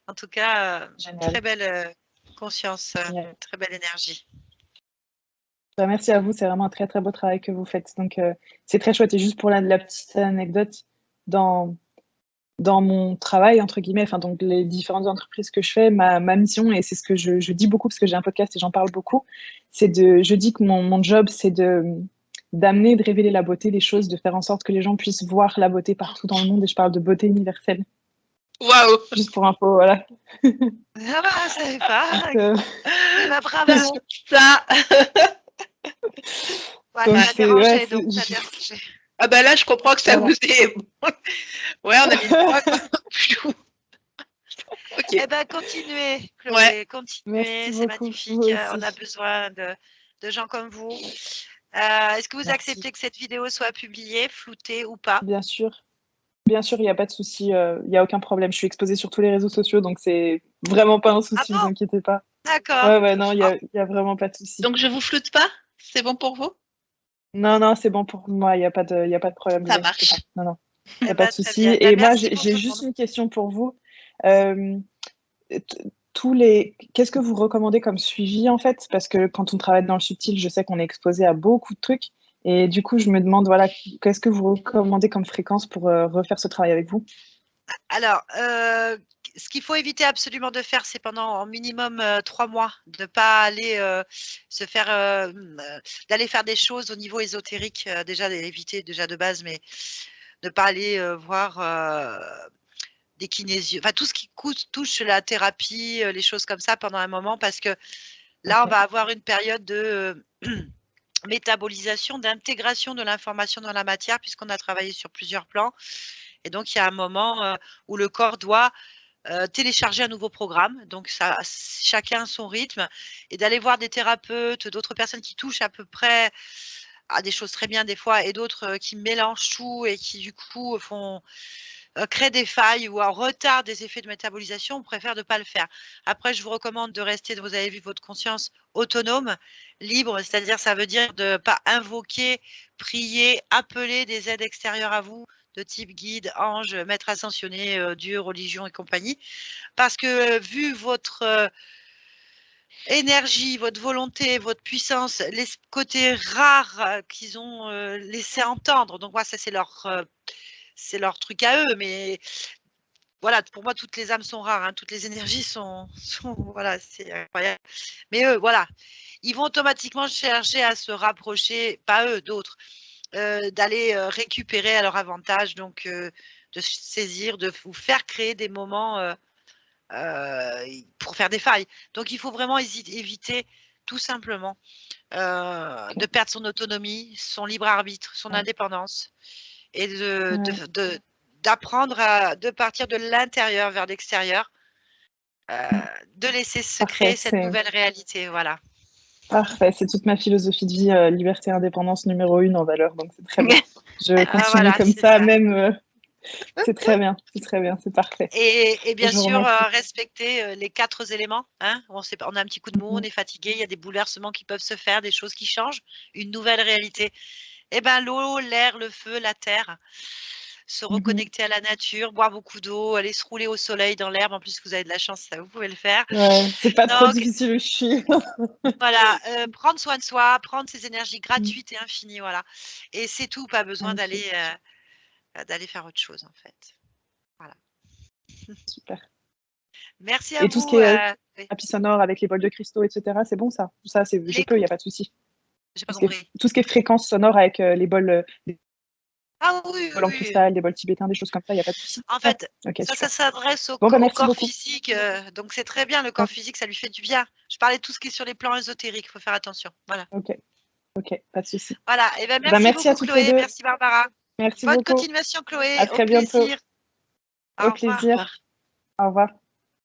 En tout cas, très belle conscience, très belle énergie. Bah, merci à vous, c'est vraiment un très très beau travail que vous faites. Donc c'est très chouette. Et juste pour la petite anecdote, dans dans mon travail, entre guillemets, enfin, donc les différentes entreprises que je fais, ma mission, et c'est ce que je dis beaucoup parce que j'ai un podcast et j'en parle beaucoup, je dis que mon job, c'est d'amener, de révéler la beauté des choses, de faire en sorte que les gens puissent voir la beauté partout dans le monde, et je parle de beauté universelle. Waouh! Juste pour info, voilà. Ah bah, je savais pas. Donc, Bravo. Ça. Ouais, donc t'as dérangé, donc ouais, t'as dérangé. Ah bah là, je comprends que ça Voilà. vous est... Ouais, on a mis le point. Ok. Eh ben, continuez, Chloé, Ouais. continuez, Merci c'est beaucoup, magnifique. vous On a aussi. besoin de gens comme vous. Est-ce que vous Merci. acceptez que cette vidéo soit publiée, floutée ou pas? Bien sûr, il n'y a pas de souci, il n'y a aucun problème. Je suis exposée sur tous les réseaux sociaux, donc c'est vraiment pas un Ah souci, bon? vous inquiétez pas. D'accord. Ouais, non, il Oh, y a vraiment pas de souci. Donc, je vous floute pas? C'est bon pour vous? Non, c'est bon pour moi, il n'y a pas de problème, vous Ça inquiétez marche. pas. Non, il n'y eh a pas ben, de très souci. bien. Et Ben, moi, merci pour j'ai tout le juste monde. une question pour vous. Qu'est-ce que vous recommandez comme suivi, en fait? Parce que quand on travaille dans le subtil, je sais qu'on est exposé à beaucoup de trucs. Et du coup, je me demande, voilà, qu'est-ce que vous recommandez comme fréquence pour refaire ce travail avec vous? Alors, ce qu'il faut éviter absolument de faire, c'est pendant au minimum 3 mois, de ne pas aller se faire, d'aller faire des choses au niveau ésotérique, déjà d'éviter déjà de base, mais ne pas aller voir des kinésios, enfin tout ce qui touche la thérapie, les choses comme ça pendant un moment, parce que là, on Ok. va avoir une période de métabolisation, d'intégration de l'information dans la matière, puisqu'on a travaillé sur plusieurs plans. Et donc, il y a un moment où le corps doit télécharger un nouveau programme. Donc, ça, chacun son rythme. Et d'aller voir des thérapeutes, d'autres personnes qui touchent à peu près à des choses très bien des fois, et d'autres qui mélangent tout et qui, du coup, créent des failles ou en retard des effets de métabolisation. On préfère ne pas le faire. Après, je vous recommande de rester, vous avez vu, votre conscience autonome, libre, c'est-à-dire ça veut dire de ne pas invoquer, prier, appeler des aides extérieures à vous, de type guide, ange, maître ascensionné, Dieu, religion et compagnie. Parce que vu votre énergie, votre volonté, votre puissance, les côtés rares qu'ils ont laissé entendre, donc moi, ça c'est leur truc à eux, mais voilà, pour moi, toutes les âmes sont rares, hein, toutes les énergies sont voilà, c'est incroyable. Mais eux, voilà, ils vont automatiquement chercher à se rapprocher, pas eux, d'autres, d'aller récupérer à leur avantage, donc de saisir, de vous faire créer des moments pour faire des failles. Donc, il faut vraiment éviter tout simplement de perdre son autonomie, son libre arbitre, son indépendance, et d'apprendre de partir de l'intérieur vers l'extérieur, de laisser se créer Parfait, cette nouvelle réalité. Voilà. parfait. C'est toute ma philosophie de vie, liberté, indépendance numéro 1 en valeur, donc c'est très bien. Je continue Voilà, comme c'est ça, ça. même. C'est très bien, c'est parfait. Et bien Je vous sûr, remercie. respecter les 4 éléments. Hein. On a un petit coup de mou, on est fatigué, il y a des bouleversements qui peuvent se faire, des choses qui changent, une nouvelle réalité. Eh ben, l'eau, l'air, le feu, la terre, se reconnecter à la nature, boire beaucoup d'eau, aller se rouler au soleil dans l'herbe. En plus, vous avez de la chance, ça, vous pouvez le faire. Ouais, c'est pas trop Donc, difficile où je suis. voilà, prendre soin de soi, prendre ses énergies gratuites et infinies, voilà. Et c'est tout, pas besoin d'aller faire autre chose, en fait. Voilà. Super. Merci à Et tout ce vous. qui est Oui. tapis sonore avec les bols de cristaux, etc., c'est bon ça? Ça, je peux, il n'y a pas de souci. J'ai pas compris. Tout ce qui est fréquence sonore avec les bols Ah oui, en oui. cristal, des bols tibétains, des choses comme ça, il n'y a pas de souci. En fait, Ok, ça super. s'adresse au Bon, bah, merci corps beaucoup. physique. Donc, c'est très bien, le corps physique, ça lui fait du bien. Je parlais de tout ce qui est sur les plans ésotériques. Il faut faire attention. Voilà. Ok, pas de souci. Voilà. Et ben, Bah, merci merci à beaucoup, toutes les Chloé. deux. Merci, Barbara. Merci Bonne beaucoup. continuation, Chloé. À Au très bientôt. plaisir. Au Au revoir. plaisir. Au revoir.